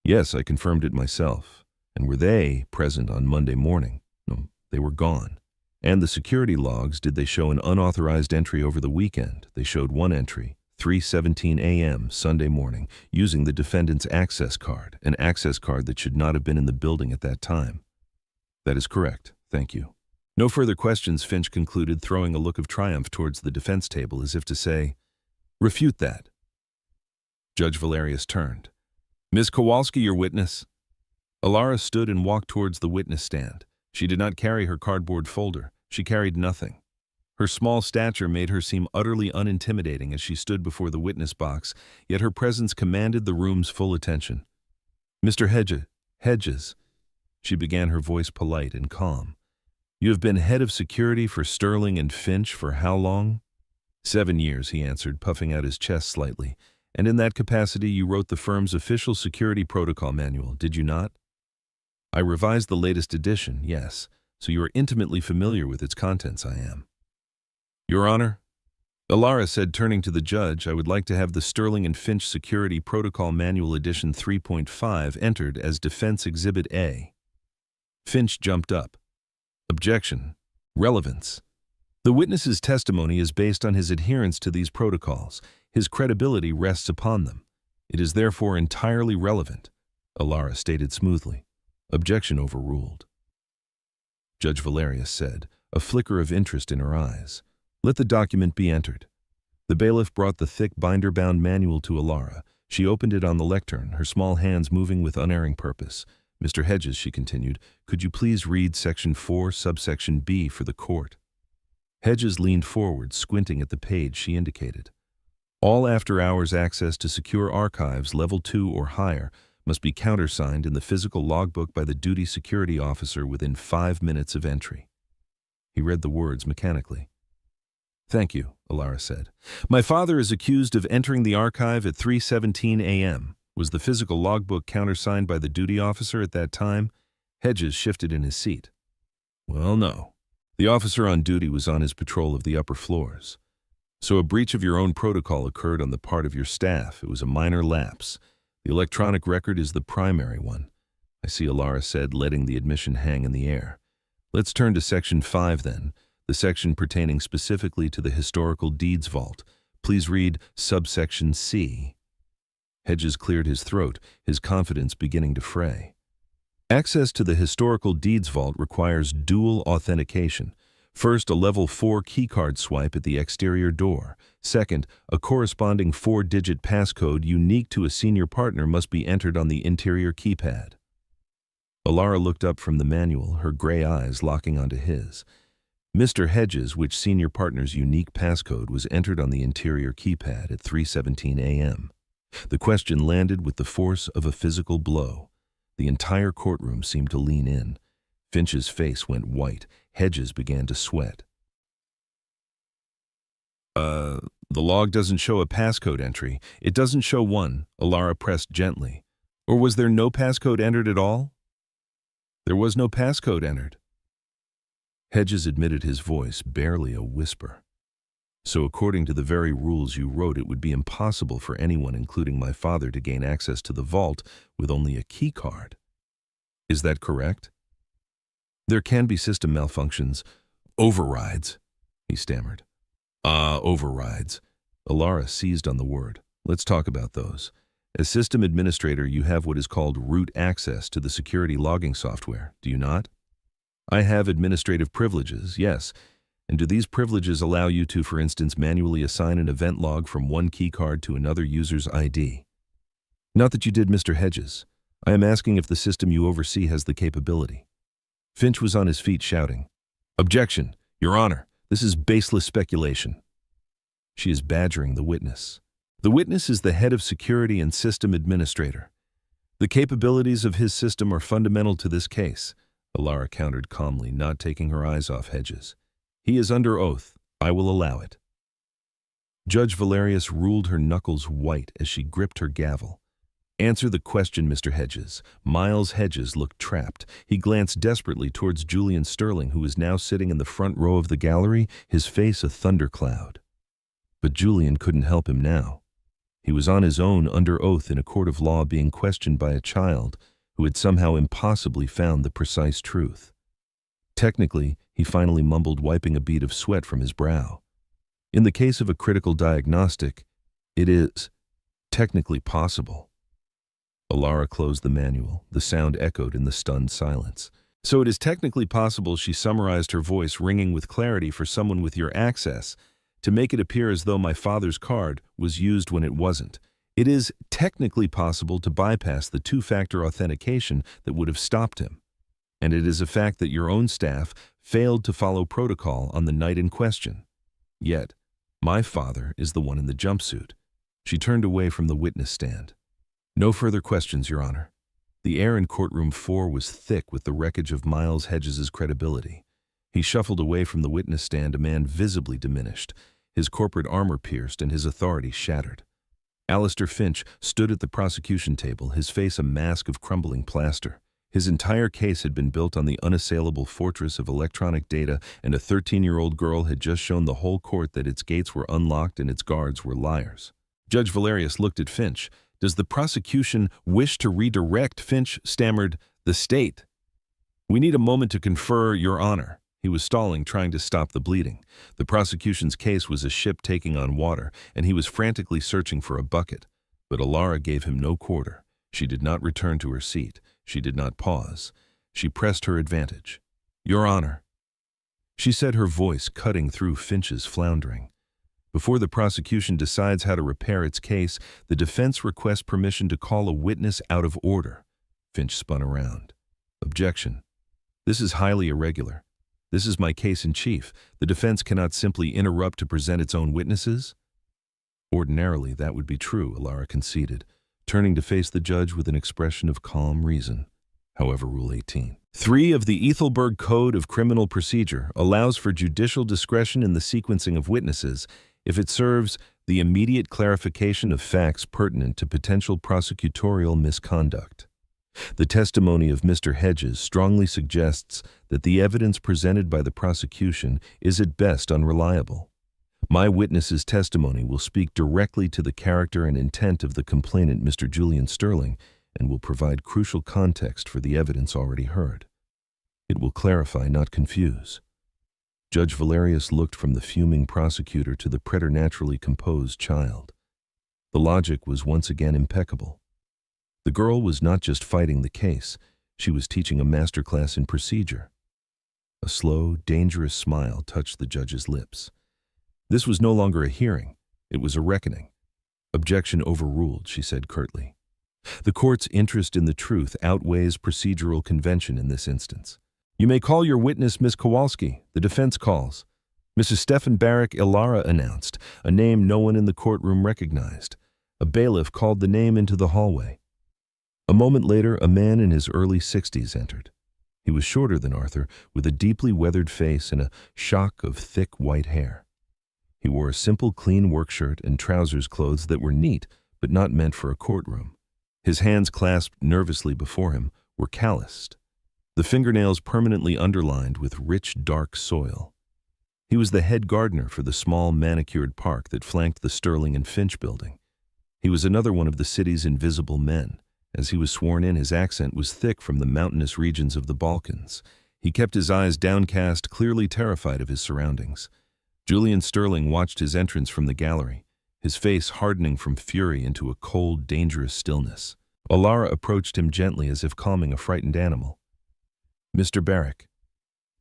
"Yes, I confirmed it myself." "And were they present on Monday morning?" "No, they were gone." "And the security logs, did they show an unauthorized entry over the weekend?" "They showed one entry, 3:17 a.m. Sunday morning, using the defendant's access card, an access card that should not have been in the building at that time." "That is correct, thank you." "No further questions," Finch concluded, throwing a look of triumph towards the defense table as if to say, "Refute that." Judge Valerius turned. "Ms. Kowalski, your witness." Alara stood and walked towards the witness stand. She did not carry her cardboard folder. She carried nothing. Her small stature made her seem utterly unintimidating as she stood before the witness box, yet her presence commanded the room's full attention. "Mr. Hedges," she began, her voice polite and calm. "You have been head of security for Sterling and Finch for how long?" 7 years, he answered, puffing out his chest slightly. "And in that capacity you wrote the firm's official security protocol manual, did you not?" "I revised the latest edition, yes, so you are intimately familiar with its contents." "I am." "Your Honor," Alara said, turning to the judge, "I would like to have the Sterling and Finch Security Protocol Manual Edition 3.5 entered as Defense Exhibit A." Finch jumped up. "Objection. Relevance. The witness's testimony is based on his adherence to these protocols. His credibility rests upon them. It is therefore entirely relevant," Alara stated smoothly. "Objection overruled." Judge Valerius said, a flicker of interest in her eyes, "Let the document be entered." The bailiff brought the thick binder-bound manual to Alara. She opened it on the lectern, her small hands moving with unerring purpose. "Mr. Hedges," she continued, "could you please read Section 4, subsection B for the court?" Hedges leaned forward, squinting at the page she indicated. "All after-hours access to secure archives, level 2 or higher, must be countersigned in the physical logbook by the duty security officer within 5 minutes of entry." He read the words mechanically. "Thank you," Alara said. "My father is accused of entering the archive at 3:17 a.m. Was the physical logbook countersigned by the duty officer at that time? Hedges shifted in his seat. Well, no. The officer on duty was on his patrol of the upper floors. So a breach of your own protocol occurred on the part of your staff. It was a minor lapse. The electronic record is the primary one. I see, Alara said, letting the admission hang in the air. Let's turn to Section 5 then, the section pertaining specifically to the Historical Deeds Vault. Please read subsection C. Hedges cleared his throat, his confidence beginning to fray. Access to the Historical Deeds Vault requires dual authentication. First, a level 4 keycard swipe at the exterior door. Second, a corresponding 4-digit passcode unique to a senior partner must be entered on the interior keypad. Alara looked up from the manual, her gray eyes locking onto his. Mr. Hedges, which senior partner's unique passcode was entered on the interior keypad at 3:17 a.m. The question landed with the force of a physical blow. The entire courtroom seemed to lean in. Finch's face went white. Hedges began to sweat. The log doesn't show a passcode entry. It doesn't show one, Alara pressed gently. Or was there no passcode entered at all? There was no passcode entered. Hedges admitted, his voice barely a whisper. So according to the very rules you wrote, it would be impossible for anyone, including my father, to gain access to the vault with only a key card. Is that correct? There can be system malfunctions. Overrides, he stammered. Overrides. Alara seized on the word. Let's talk about those. As system administrator, you have what is called root access to the security logging software, do you not? I have administrative privileges, yes. And do these privileges allow you to, for instance, manually assign an event log from one keycard to another user's ID? Not that you did, Mr. Hedges. I am asking if the system you oversee has the capability. Finch was on his feet shouting, "Objection, Your Honor, this is baseless speculation." She is badgering the witness. The witness is the head of security and system administrator. The capabilities of his system are fundamental to this case, Alara countered calmly, not taking her eyes off Hedges. He is under oath. I will allow it. Judge Valerius ruled her knuckles white as she gripped her gavel. Answer the question, Mr. Hedges. Miles Hedges looked trapped. He glanced desperately towards Julian Sterling, who was now sitting in the front row of the gallery, his face a thundercloud. But Julian couldn't help him now. He was on his own, under oath in a court of law, being questioned by a child who had somehow impossibly found the precise truth. Technically, he finally mumbled, wiping a bead of sweat from his brow. In the case of a critical diagnostic, it is technically possible. Alara closed the manual. The sound echoed in the stunned silence. So it is technically possible, she summarized, her voice ringing with clarity, for someone with your access to make it appear as though my father's card was used when it wasn't. It is technically possible to bypass the two-factor authentication that would have stopped him. And it is a fact that your own staff failed to follow protocol on the night in question. Yet, my father is the one in the jumpsuit. She turned away from the witness stand. No further questions, Your Honor. The air in courtroom 4 was thick with the wreckage of Miles Hedges' credibility. He shuffled away from the witness stand, a man visibly diminished, his corporate armor pierced and his authority shattered. Alistair Finch stood at the prosecution table, his face a mask of crumbling plaster. His entire case had been built on the unassailable fortress of electronic data, and a 13-year-old girl had just shown the whole court that its gates were unlocked and its guards were liars. Judge Valerius looked at Finch. Does the prosecution wish to redirect? Finch stammered, "The state." "We need a moment to confer, Your Honor." He was stalling, trying to stop the bleeding. The prosecution's case was a ship taking on water, and he was frantically searching for a bucket. But Alara gave him no quarter. She did not return to her seat. She did not pause. She pressed her advantage. "Your Honor," she said, her voice cutting through Finch's floundering. "Before the prosecution decides how to repair its case, the defense requests permission to call a witness out of order." Finch spun around. "Objection. This is highly irregular. This is my case in chief. The defense cannot simply interrupt to present its own witnesses." "Ordinarily, that would be true," Alara conceded, turning to face the judge with an expression of calm reason. However, Rule 18.3 of the Ethelberg Code of Criminal Procedure allows for judicial discretion in the sequencing of witnesses if it serves the immediate clarification of facts pertinent to potential prosecutorial misconduct. The testimony of Mr. Hedges strongly suggests that the evidence presented by the prosecution is at best unreliable. My witness's testimony will speak directly to the character and intent of the complainant, Mr. Julian Sterling, and will provide crucial context for the evidence already heard. It will clarify, not confuse. Judge Valerius looked from the fuming prosecutor to the preternaturally composed child. The logic was once again impeccable. The girl was not just fighting the case, she was teaching a masterclass in procedure. A slow, dangerous smile touched the judge's lips. This was no longer a hearing, it was a reckoning. Objection overruled, she said curtly. The court's interest in the truth outweighs procedural convention in this instance. You may call your witness, Ms. Kowalski. The defense calls. Mrs. Stephen Barrick Ilara announced, a name no one in the courtroom recognized. A bailiff called the name into the hallway. A moment later, a man in his early 60s entered. He was shorter than Arthur, with a deeply weathered face and a shock of thick white hair. He wore a simple, clean work shirt and trousers clothes that were neat, but not meant for a courtroom. His hands clasped nervously before him were calloused, the fingernails permanently underlined with rich, dark soil. He was the head gardener for the small, manicured park that flanked the Sterling and Finch building. He was another one of the city's invisible men. As he was sworn in, his accent was thick from the mountainous regions of the Balkans. He kept his eyes downcast, clearly terrified of his surroundings. Julian Sterling watched his entrance from the gallery, his face hardening from fury into a cold, dangerous stillness. Ilara approached him gently as if calming a frightened animal. Mr. Barrick,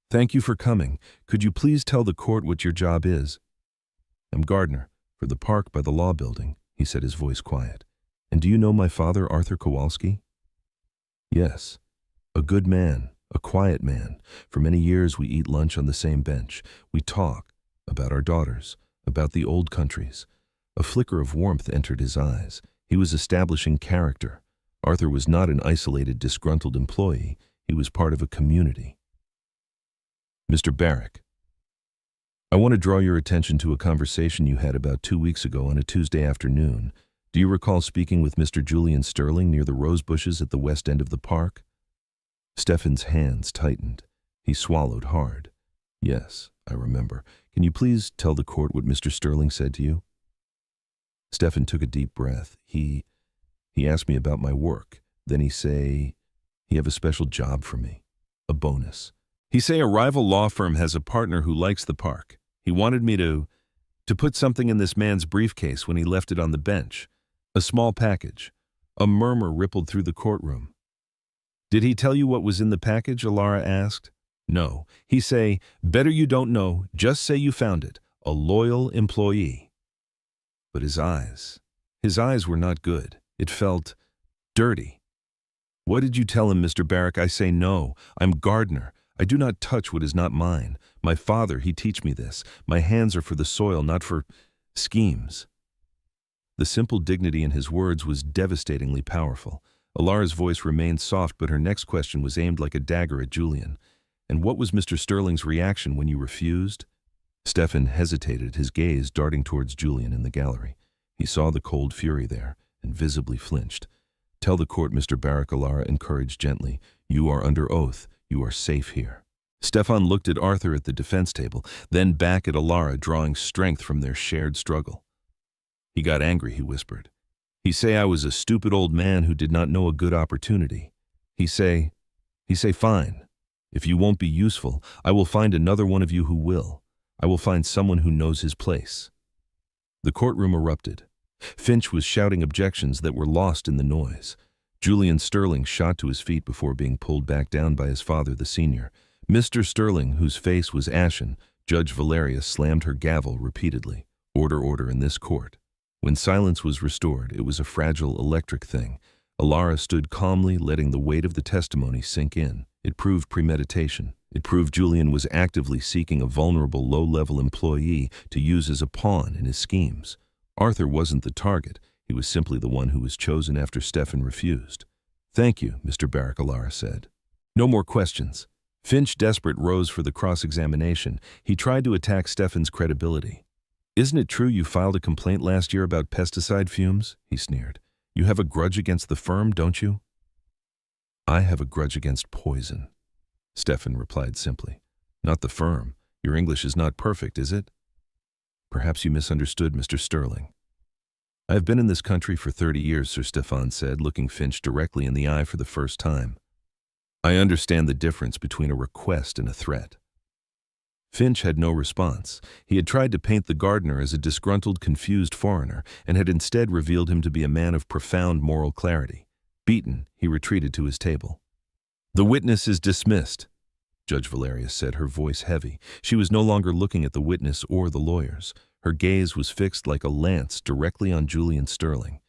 thank you for coming. Could you please tell the court what your job is? I'm gardener for the park by the law building, he said, his voice quiet. And do you know my father, Arthur Kowalski? Yes. A good man, a quiet man. For many years we eat lunch on the same bench. We talk about our daughters, about the old countries. A flicker of warmth entered his eyes. He was establishing character. Arthur was not an isolated, disgruntled employee. He was part of a community. Mr. Barrick, I want to draw your attention to a conversation you had about 2 weeks ago on a Tuesday afternoon. Do you recall speaking with Mr. Julian Sterling near the rose bushes at the west end of the park? Stefan's hands tightened. He swallowed hard. Yes, I remember. Can you please tell the court what Mr. Sterling said to you? Stefan took a deep breath. He asked me about my work. Then he have a special job for me. A bonus. He say a rival law firm has a partner who likes the park. He wanted me to put something in this man's briefcase when he left it on the bench. A small package. A murmur rippled through the courtroom. Did he tell you what was in the package? Ilara asked. No. He say, better you don't know, just say you found it. A loyal employee. But his eyes were not good. It felt dirty. What did you tell him, Mr. Barrick? I say no. I'm gardener. I do not touch what is not mine. My father, he teach me this. My hands are for the soil, not for schemes. The simple dignity in his words was devastatingly powerful. Ilara's voice remained soft, but her next question was aimed like a dagger at Julian. And what was Mr. Sterling's reaction when you refused? Stefan hesitated, his gaze darting towards Julian in the gallery. He saw the cold fury there and visibly flinched. Tell the court, Mr. Barrick, Ilara encouraged gently. You are under oath. You are safe here. Stefan looked at Arthur at the defense table, then back at Ilara, drawing strength from their shared struggle. He got angry, he whispered. He say I was a stupid old man who did not know a good opportunity. He say, fine. If you won't be useful, I will find another one of you who will. I will find someone who knows his place. The courtroom erupted. Finch was shouting objections that were lost in the noise. Julian Sterling shot to his feet before being pulled back down by his father, the senior. Mr. Sterling, whose face was ashen, Judge Valerius slammed her gavel repeatedly. Order, order in this court. When silence was restored, it was a fragile electric thing. Ilara stood calmly, letting the weight of the testimony sink in. It proved premeditation. It proved Julian was actively seeking a vulnerable, low-level employee to use as a pawn in his schemes. Arthur wasn't the target. He was simply the one who was chosen after Stefan refused. Thank you, Mr. Barrick, Ilara said. No more questions. Finch, desperate, rose for the cross-examination. He tried to attack Stefan's credibility. Isn't it true you filed a complaint last year about pesticide fumes? He sneered. You have a grudge against the firm, don't you? I have a grudge against poison, Stefan replied simply. Not the firm. Your English is not perfect, is it? Perhaps you misunderstood, Mr. Sterling. I have been in this country for 30 years, Sir Stefan said, looking Finch directly in the eye for the first time. I understand the difference between a request and a threat. Finch had no response. He had tried to paint the gardener as a disgruntled, confused foreigner, and had instead revealed him to be a man of profound moral clarity. Beaten, he retreated to his table. The witness is dismissed, Judge Valerius said, her voice heavy. She was no longer looking at the witness or the lawyers. Her gaze was fixed like a lance directly on Julian Sterling.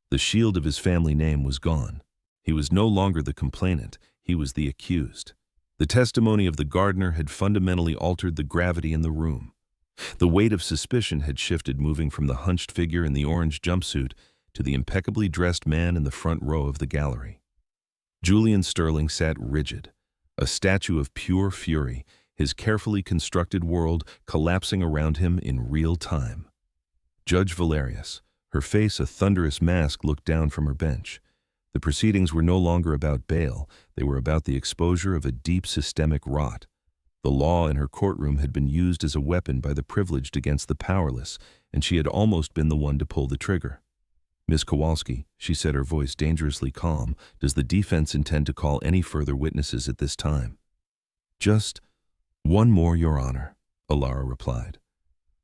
The shield of his family name was gone. He was no longer the complainant. He was the accused. The testimony of the gardener had fundamentally altered the gravity in the room. The weight of suspicion had shifted, moving from the hunched figure in the orange jumpsuit to the impeccably dressed man in the front row of the gallery. Julian Sterling sat rigid, a statue of pure fury, his carefully constructed world collapsing around him in real time. Judge Valerius, her face a thunderous mask, looked down from her bench. The proceedings were no longer about bail. They were about the exposure of a deep systemic rot. The law in her courtroom had been used as a weapon by the privileged against the powerless, and she had almost been the one to pull the trigger. Miss Kowalski, she said, her voice dangerously calm, does the defense intend to call any further witnesses at this time? Just one more, Your Honor, Alara replied.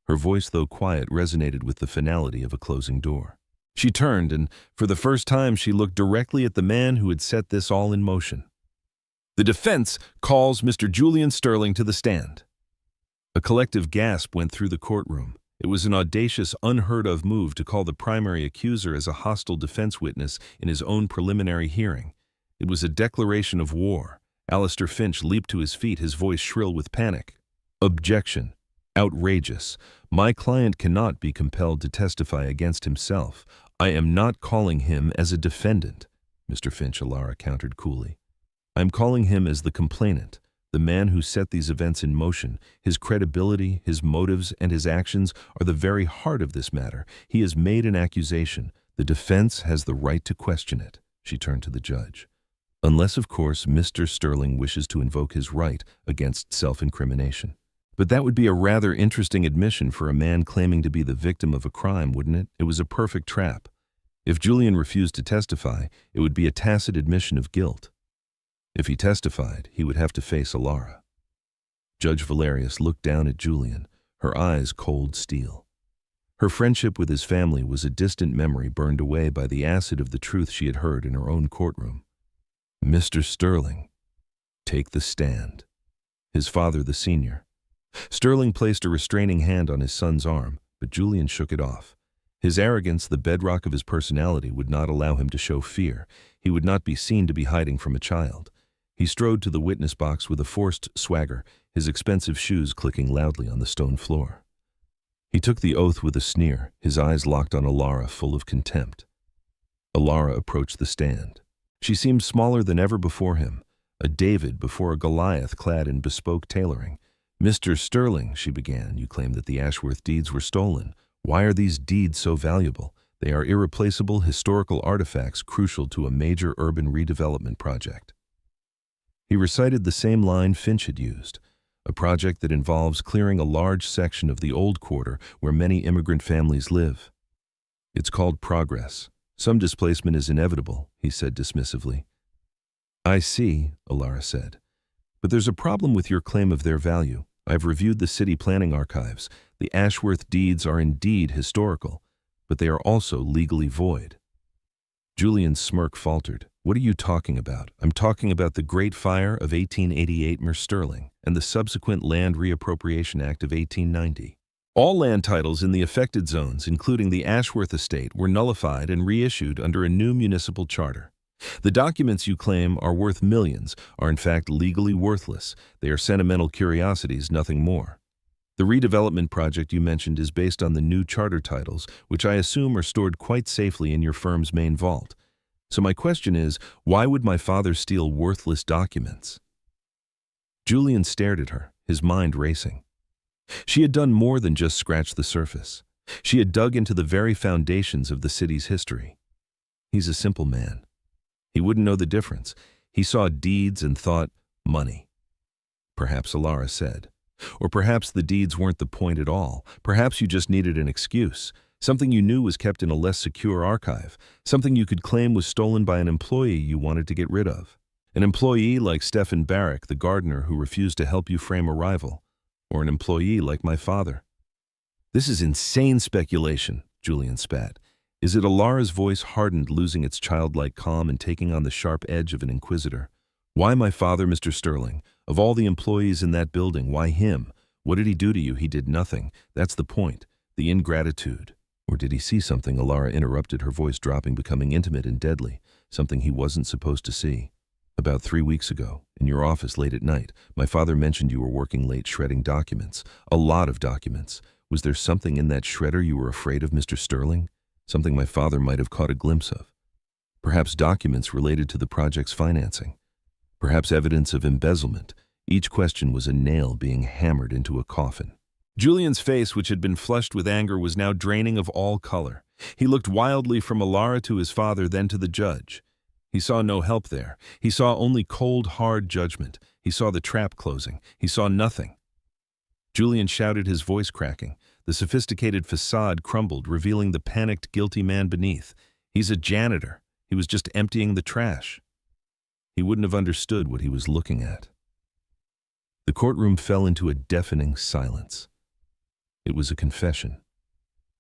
Her voice, though quiet, resonated with the finality of a closing door. She turned, and for the first time she looked directly at the man who had set this all in motion. The defense calls Mr. Julian Sterling to the stand. A collective gasp went through the courtroom. It was an audacious, unheard-of move to call the primary accuser as a hostile defense witness in his own preliminary hearing. It was a declaration of war. Alistair Finch leaped to his feet, his voice shrill with panic. Objection. Outrageous. My client cannot be compelled to testify against himself. I am not calling him as a defendant, Mr. Finch, Alara countered coolly. I am calling him as the complainant, the man who set these events in motion. His credibility, his motives, and his actions are the very heart of this matter. He has made an accusation. The defense has the right to question it. She turned to the judge. Unless, of course, Mr. Sterling wishes to invoke his right against self-incrimination. But that would be a rather interesting admission for a man claiming to be the victim of a crime, wouldn't it? It was a perfect trap. If Julian refused to testify, it would be a tacit admission of guilt. If he testified, he would have to face Alara. Judge Valerius looked down at Julian, her eyes cold steel. Her friendship with his family was a distant memory burned away by the acid of the truth she had heard in her own courtroom. Mr. Sterling, take the stand. His father, the senior. Sterling placed a restraining hand on his son's arm, but Julian shook it off. His arrogance, the bedrock of his personality, would not allow him to show fear. He would not be seen to be hiding from a child. He strode to the witness box with a forced swagger, his expensive shoes clicking loudly on the stone floor. He took the oath with a sneer, his eyes locked on Alara, full of contempt. Alara approached the stand. She seemed smaller than ever before him, a David before a Goliath clad in bespoke tailoring. Mr. Sterling, she began, you claim that the Ashworth deeds were stolen. Why are these deeds so valuable? They are irreplaceable historical artifacts crucial to a major urban redevelopment project. He recited the same line Finch had used, a project that involves clearing a large section of the old quarter where many immigrant families live. It's called progress. Some displacement is inevitable, he said dismissively. I see, Alara said. But there's a problem with your claim of their value. I've reviewed the city planning archives. The Ashworth deeds are indeed historical, but they are also legally void. Julian's smirk faltered. What are you talking about? I'm talking about the Great Fire of 1888, Mr. Sterling, and the subsequent Land Reappropriation Act of 1890. All land titles in the affected zones, including the Ashworth estate, were nullified and reissued under a new municipal charter. The documents you claim are worth millions are in fact legally worthless. They are sentimental curiosities, nothing more. The redevelopment project you mentioned is based on the new charter titles, which I assume are stored quite safely in your firm's main vault. So my question is, why would my father steal worthless documents? Julian stared at her, his mind racing. She had done more than just scratch the surface. She had dug into the very foundations of the city's history. He's a simple man. He wouldn't know the difference. He saw deeds and thought, money. Perhaps Alara said. Or perhaps the deeds weren't the point at all. Perhaps you just needed an excuse. Something you knew was kept in a less secure archive. Something you could claim was stolen by an employee you wanted to get rid of. An employee like Stefan Barrick, the gardener who refused to help you frame a rival. Or an employee like my father. This is insane speculation, Julian spat. Is it Alara's voice hardened, losing its childlike calm and taking on the sharp edge of an inquisitor? Why my father, Mr. Sterling? Of all the employees in that building, why him? What did he do to you? He did nothing. That's the point. The ingratitude. Or did he see something? Alara interrupted, her voice dropping, becoming intimate and deadly. Something he wasn't supposed to see. About 3 weeks ago, in your office late at night, my father mentioned you were working late shredding documents. A lot of documents. Was there something in that shredder you were afraid of, Mr. Sterling? Something my father might have caught a glimpse of. Perhaps documents related to the project's financing. Perhaps evidence of embezzlement. Each question was a nail being hammered into a coffin. Julian's face, which had been flushed with anger, was now draining of all color. He looked wildly from Alara to his father, then to the judge. He saw no help there. He saw only cold, hard judgment. He saw the trap closing. He saw nothing. Julian shouted, his voice cracking. The sophisticated facade crumbled, revealing the panicked, guilty man beneath. He's a janitor. He was just emptying the trash. He wouldn't have understood what he was looking at. The courtroom fell into a deafening silence. It was a confession.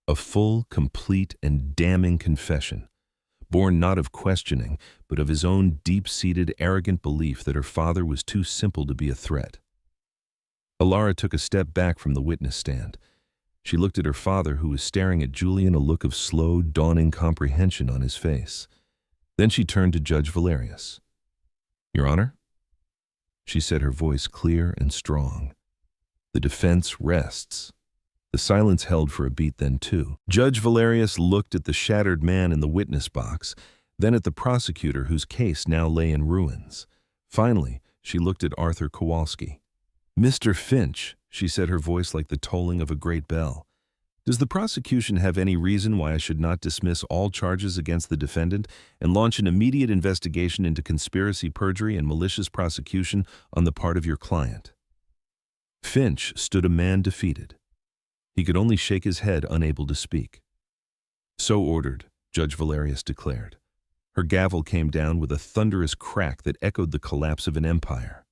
A full, complete, and damning confession. Born not of questioning, but of his own deep-seated, arrogant belief that her father was too simple to be a threat. Alara took a step back from the witness stand. She looked at her father, who was staring at Julian, a look of slow, dawning comprehension on his face. Then she turned to Judge Valerius. Your Honor? She said, her voice clear and strong. The defense rests. The silence held for a beat, then two. Judge Valerius looked at the shattered man in the witness box, then at the prosecutor whose case now lay in ruins. Finally, she looked at Arthur Kowalski. Mr. Finch, she said, her voice like the tolling of a great bell. Does the prosecution have any reason why I should not dismiss all charges against the defendant and launch an immediate investigation into conspiracy, perjury, and malicious prosecution on the part of your client? Finch stood a man defeated. He could only shake his head, unable to speak. So ordered, Judge Valerius declared. Her gavel came down with a thunderous crack that echoed the collapse of an empire.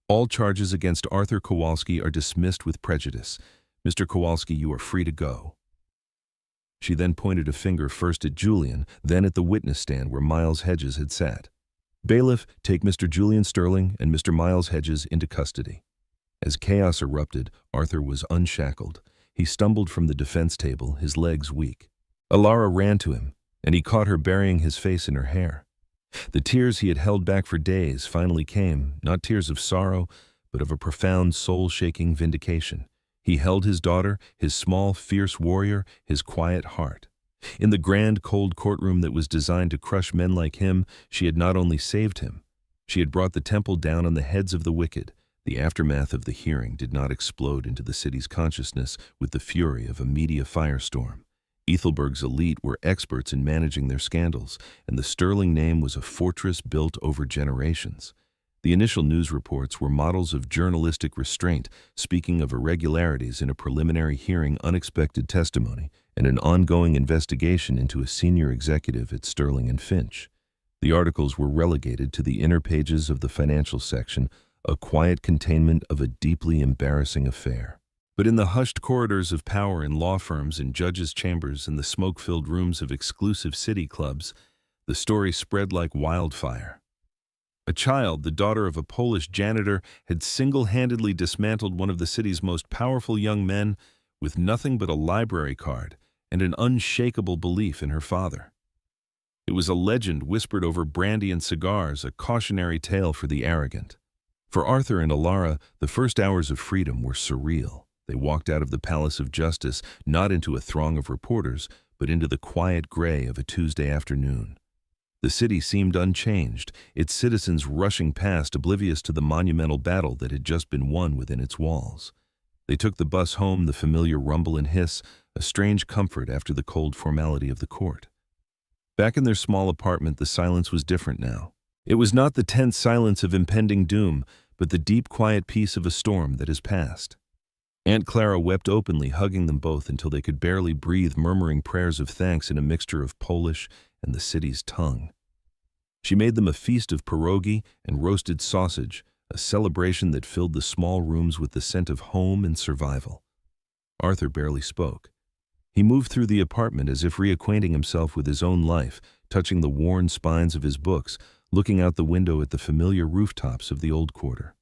All charges against Arthur Kowalski are dismissed with prejudice. Mr. Kowalski, you are free to go. She then pointed a finger first at Julian, then at the witness stand where Miles Hedges had sat. Bailiff, take Mr. Julian Sterling and Mr. Miles Hedges into custody. As chaos erupted, Arthur was unshackled. He stumbled from the defense table, his legs weak. Alara ran to him, and he caught her burying his face in her hair. The tears he had held back for days finally came, not tears of sorrow, but of a profound, soul-shaking vindication. He held his daughter, his small, fierce warrior, his quiet heart. In the grand, cold courtroom that was designed to crush men like him, she had not only saved him, she had brought the temple down on the heads of the wicked. The aftermath of the hearing did not explode into the city's consciousness with the fury of a media firestorm. Ethelberg's elite were experts in managing their scandals, and the Sterling name was a fortress built over generations. The initial news reports were models of journalistic restraint, speaking of irregularities in a preliminary hearing, unexpected testimony, and an ongoing investigation into a senior executive at Sterling and Finch. The articles were relegated to the inner pages of the financial section, a quiet containment of a deeply embarrassing affair. But in the hushed corridors of power in law firms and judges' chambers and the smoke-filled rooms of exclusive city clubs, the story spread like wildfire. A child, the daughter of a Polish janitor, had single-handedly dismantled one of the city's most powerful young men with nothing but a library card and an unshakable belief in her father. It was a legend whispered over brandy and cigars, a cautionary tale for the arrogant. For Arthur and Alara, the first hours of freedom were surreal. They walked out of the Palace of Justice, not into a throng of reporters, but into the quiet gray of a Tuesday afternoon. The city seemed unchanged, its citizens rushing past, oblivious to the monumental battle that had just been won within its walls. They took the bus home, the familiar rumble and hiss, a strange comfort after the cold formality of the court. Back in their small apartment, the silence was different now. It was not the tense silence of impending doom, but the deep, quiet peace of a storm that has passed. Aunt Clara wept openly, hugging them both until they could barely breathe, murmuring prayers of thanks in a mixture of Polish and the city's tongue. She made them a feast of pierogi and roasted sausage, a celebration that filled the small rooms with the scent of home and survival. Arthur barely spoke. He moved through the apartment as if reacquainting himself with his own life, touching the worn spines of his books, looking out the window at the familiar rooftops of the old quarter.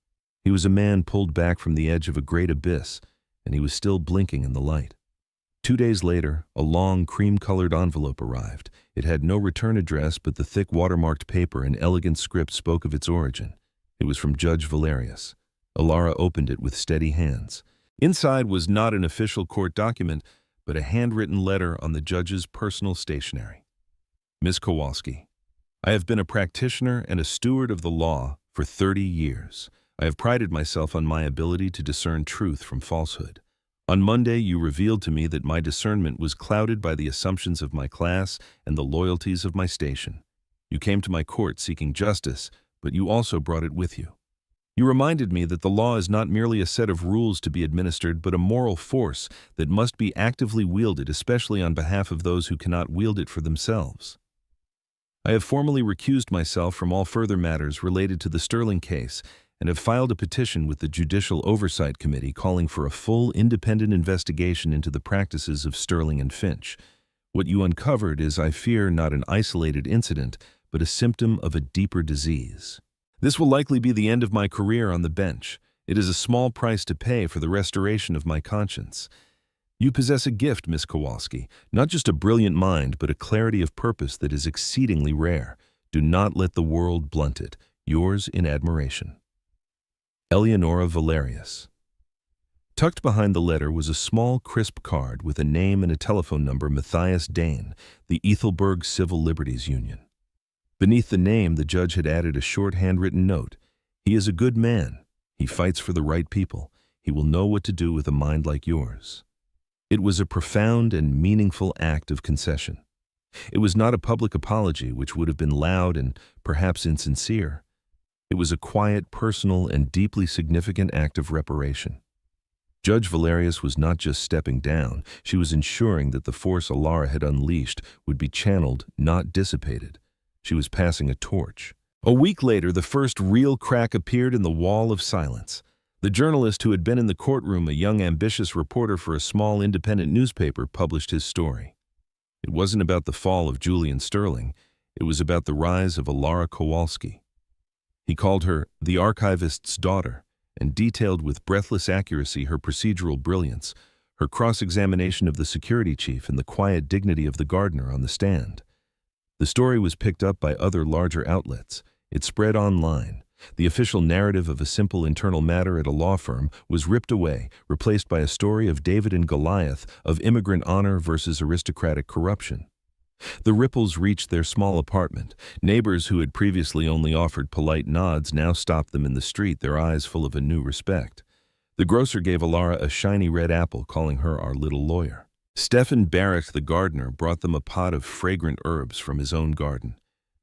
He was a man pulled back from the edge of a great abyss, and he was still blinking in the light. 2 days later, a long, cream-colored envelope arrived. It had no return address, but the thick watermarked paper and elegant script spoke of its origin. It was from Judge Valerius. Alara opened it with steady hands. Inside was not an official court document, but a handwritten letter on the judge's personal stationery. Miss Kowalski, I have been a practitioner and a steward of the law for 30 years. I have prided myself on my ability to discern truth from falsehood. On Monday, you revealed to me that my discernment was clouded by the assumptions of my class and the loyalties of my station. You came to my court seeking justice, but you also brought it with you. You reminded me that the law is not merely a set of rules to be administered, but a moral force that must be actively wielded, especially on behalf of those who cannot wield it for themselves. I have formally recused myself from all further matters related to the Sterling case and have filed a petition with the Judicial Oversight Committee calling for a full, independent investigation into the practices of Sterling and Finch. What you uncovered is, I fear, not an isolated incident, but a symptom of a deeper disease. This will likely be the end of my career on the bench. It is a small price to pay for the restoration of my conscience. You possess a gift, Miss Kowalski, not just a brilliant mind, but a clarity of purpose that is exceedingly rare. Do not let the world blunt it. Yours in admiration. Eleonora Valerius. Tucked behind the letter was a small, crisp card with a name and a telephone number: Matthias Dane, the Ethelberg Civil Liberties Union. Beneath the name, the judge had added a short handwritten note. He is a good man. He fights for the right people. He will know what to do with a mind like yours. It was a profound and meaningful act of concession. It was not a public apology, which would have been loud and perhaps insincere. It was a quiet, personal, and deeply significant act of reparation. Judge Valerius was not just stepping down. She was ensuring that the force Alara had unleashed would be channeled, not dissipated. She was passing a torch. A week later, the first real crack appeared in the wall of silence. The journalist who had been in the courtroom, a young, ambitious reporter for a small independent newspaper, published his story. It wasn't about the fall of Julian Sterling. It was about the rise of Alara Kowalski. He called her the archivist's daughter and detailed with breathless accuracy her procedural brilliance, her cross-examination of the security chief, and the quiet dignity of the gardener on the stand. The story was picked up by other larger outlets. It spread online. The official narrative of a simple internal matter at a law firm was ripped away, replaced by a story of David and Goliath, of immigrant honor versus aristocratic corruption. The ripples reached their small apartment. Neighbors who had previously only offered polite nods now stopped them in the street, their eyes full of a new respect. The grocer gave Alara a shiny red apple, calling her our little lawyer. Stefan Barrett, the gardener, brought them a pot of fragrant herbs from his own garden.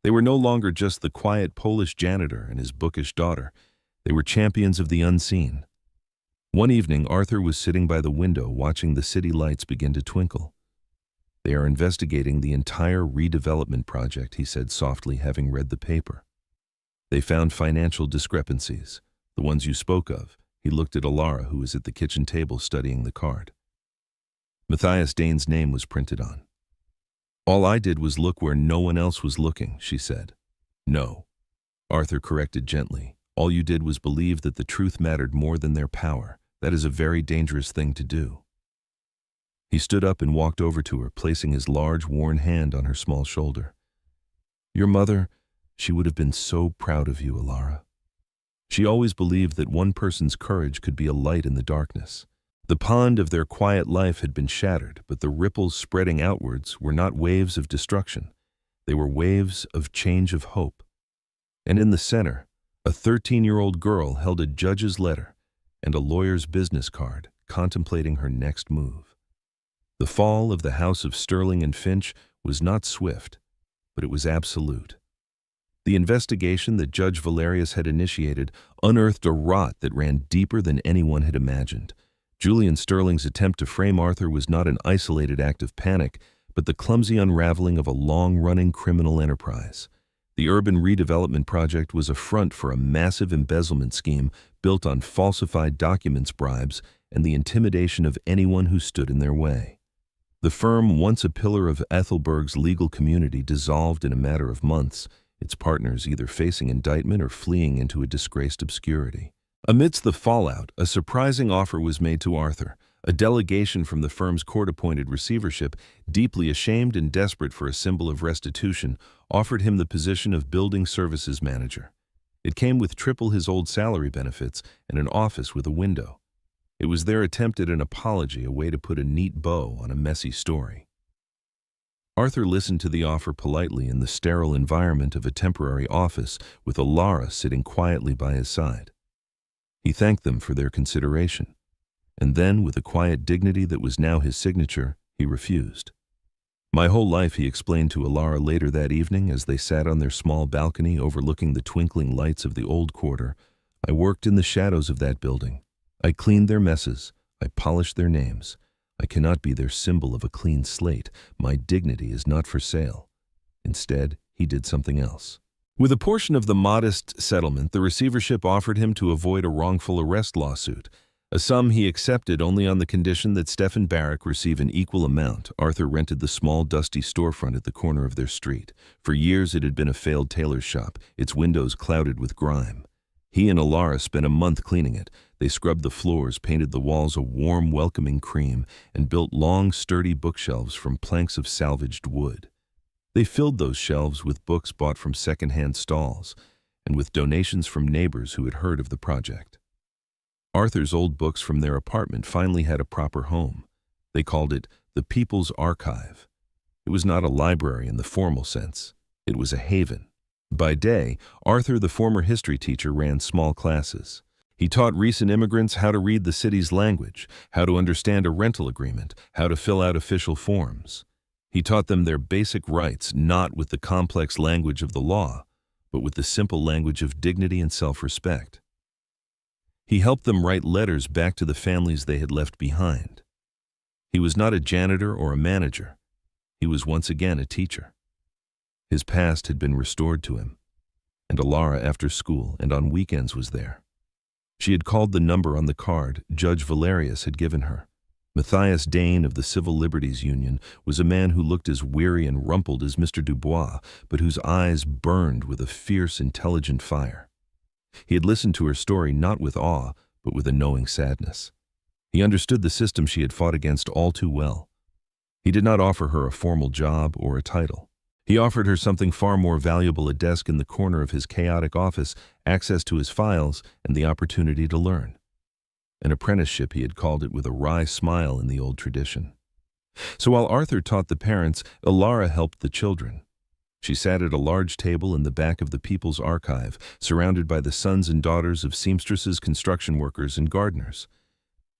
They were no longer just the quiet Polish janitor and his bookish daughter. They were champions of the unseen. One evening, Arthur was sitting by the window watching the city lights begin to twinkle. They are investigating the entire redevelopment project, he said softly, having read the paper. They found financial discrepancies, the ones you spoke of. He looked at Alara, who was at the kitchen table studying the card. Matthias Dane's name was printed on. All I did was look where no one else was looking, she said. No, Arthur corrected gently. All you did was believe that the truth mattered more than their power. That is a very dangerous thing to do. He stood up and walked over to her, placing his large, worn hand on her small shoulder. Your mother, she would have been so proud of you, Alara. She always believed that one person's courage could be a light in the darkness. The pond of their quiet life had been shattered, but the ripples spreading outwards were not waves of destruction. They were waves of change, of hope. And in the center, a 13-year-old girl held a judge's letter and a lawyer's business card, contemplating her next move. The fall of the House of Sterling and Finch was not swift, but it was absolute. The investigation that Judge Valerius had initiated unearthed a rot that ran deeper than anyone had imagined. Julian Sterling's attempt to frame Arthur was not an isolated act of panic, but the clumsy unraveling of a long-running criminal enterprise. The urban redevelopment project was a front for a massive embezzlement scheme built on falsified documents, bribes, and the intimidation of anyone who stood in their way. The firm, once a pillar of Ethelberg's legal community, dissolved in a matter of months, its partners either facing indictment or fleeing into a disgraced obscurity. Amidst the fallout, a surprising offer was made to Arthur. A delegation from the firm's court-appointed receivership, deeply ashamed and desperate for a symbol of restitution, offered him the position of building services manager. It came with triple his old salary benefits and an office with a window. It was their attempt at an apology, a way to put a neat bow on a messy story. Arthur listened to the offer politely in the sterile environment of a temporary office with Alara sitting quietly by his side. He thanked them for their consideration, and then, with a quiet dignity that was now his signature, he refused. "My whole life," he explained to Alara later that evening as they sat on their small balcony overlooking the twinkling lights of the old quarter, "I worked in the shadows of that building. I cleaned their messes. I polished their names. I cannot be their symbol of a clean slate. My dignity is not for sale." Instead, he did something else. With a portion of the modest settlement, the receivership offered him to avoid a wrongful arrest lawsuit, a sum he accepted only on the condition that Stephen Barrick receive an equal amount. Arthur rented the small, dusty storefront at the corner of their street. For years it had been a failed tailor's shop, its windows clouded with grime. He and Alara spent a month cleaning it. They scrubbed the floors, painted the walls a warm, welcoming cream, and built long, sturdy bookshelves from planks of salvaged wood. They filled those shelves with books bought from second-hand stalls and with donations from neighbors who had heard of the project. Arthur's old books from their apartment finally had a proper home. They called it the People's Archive. It was not a library in the formal sense. It was a haven. By day, Arthur, the former history teacher, ran small classes. He taught recent immigrants how to read the city's language, how to understand a rental agreement, how to fill out official forms. He taught them their basic rights, not with the complex language of the law, but with the simple language of dignity and self-respect. He helped them write letters back to the families they had left behind. He was not a janitor or a manager. He was once again a teacher. His past had been restored to him, and Alara after school and on weekends was there. She had called the number on the card Judge Valerius had given her. Matthias Dane of the Civil Liberties Union was a man who looked as weary and rumpled as Mr. Dubois, but whose eyes burned with a fierce, intelligent fire. He had listened to her story not with awe, but with a knowing sadness. He understood the system she had fought against all too well. He did not offer her a formal job or a title. He offered her something far more valuable: a desk in the corner of his chaotic office, access to his files, and the opportunity to learn. An apprenticeship, he had called it with a wry smile in the old tradition. So while Arthur taught the parents, Alara helped the children. She sat at a large table in the back of the People's Archive, surrounded by the sons and daughters of seamstresses, construction workers, and gardeners.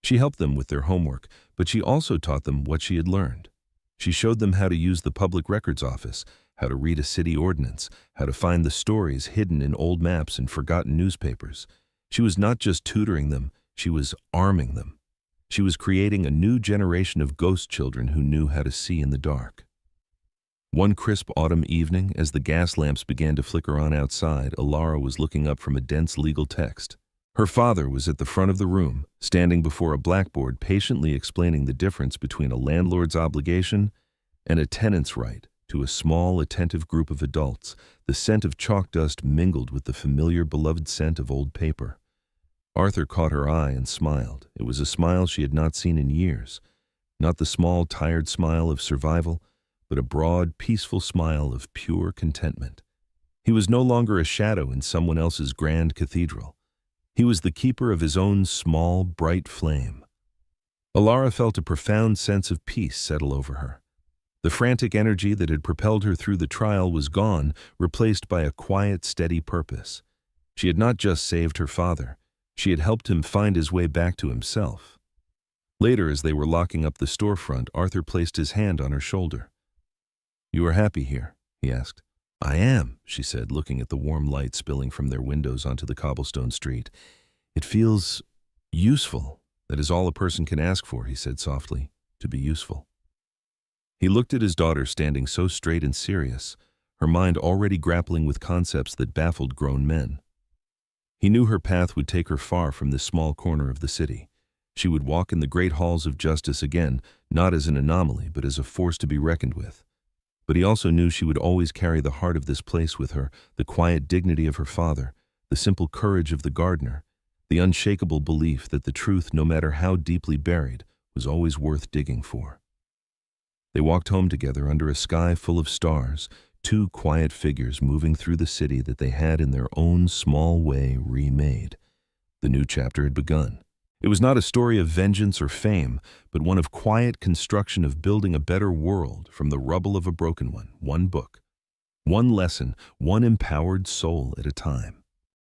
She helped them with their homework, but she also taught them what she had learned. She showed them how to use the Public Records Office, how to read a city ordinance, how to find the stories hidden in old maps and forgotten newspapers. She was not just tutoring them, she was arming them. She was creating a new generation of ghost children who knew how to see in the dark. One crisp autumn evening, as the gas lamps began to flicker on outside, Alara was looking up from a dense legal text. Her father was at the front of the room, standing before a blackboard, patiently explaining the difference between a landlord's obligation and a tenant's right to a small, attentive group of adults. The scent of chalk dust mingled with the familiar, beloved scent of old paper. Arthur caught her eye and smiled. It was a smile she had not seen in years. Not the small, tired smile of survival, but a broad, peaceful smile of pure contentment. He was no longer a shadow in someone else's grand cathedral. He was the keeper of his own small, bright flame. Alara felt a profound sense of peace settle over her. The frantic energy that had propelled her through the trial was gone, replaced by a quiet, steady purpose. She had not just saved her father. She had helped him find his way back to himself. Later, as they were locking up the storefront, Arthur placed his hand on her shoulder. "You are happy here?" he asked. "I am," she said, looking at the warm light spilling from their windows onto the cobblestone street. "It feels useful. That is all a person can ask for," he said softly, "to be useful." He looked at his daughter standing so straight and serious, her mind already grappling with concepts that baffled grown men. He knew her path would take her far from this small corner of the city. She would walk in the great halls of justice again, not as an anomaly, but as a force to be reckoned with. But he also knew she would always carry the heart of this place with her, the quiet dignity of her father, the simple courage of the gardener, the unshakable belief that the truth, no matter how deeply buried, was always worth digging for. They walked home together under a sky full of stars, two quiet figures moving through the city that they had in their own small way remade. The new chapter had begun. It was not a story of vengeance or fame, but one of quiet construction of building a better world from the rubble of a broken one book, one lesson, one empowered soul at a time.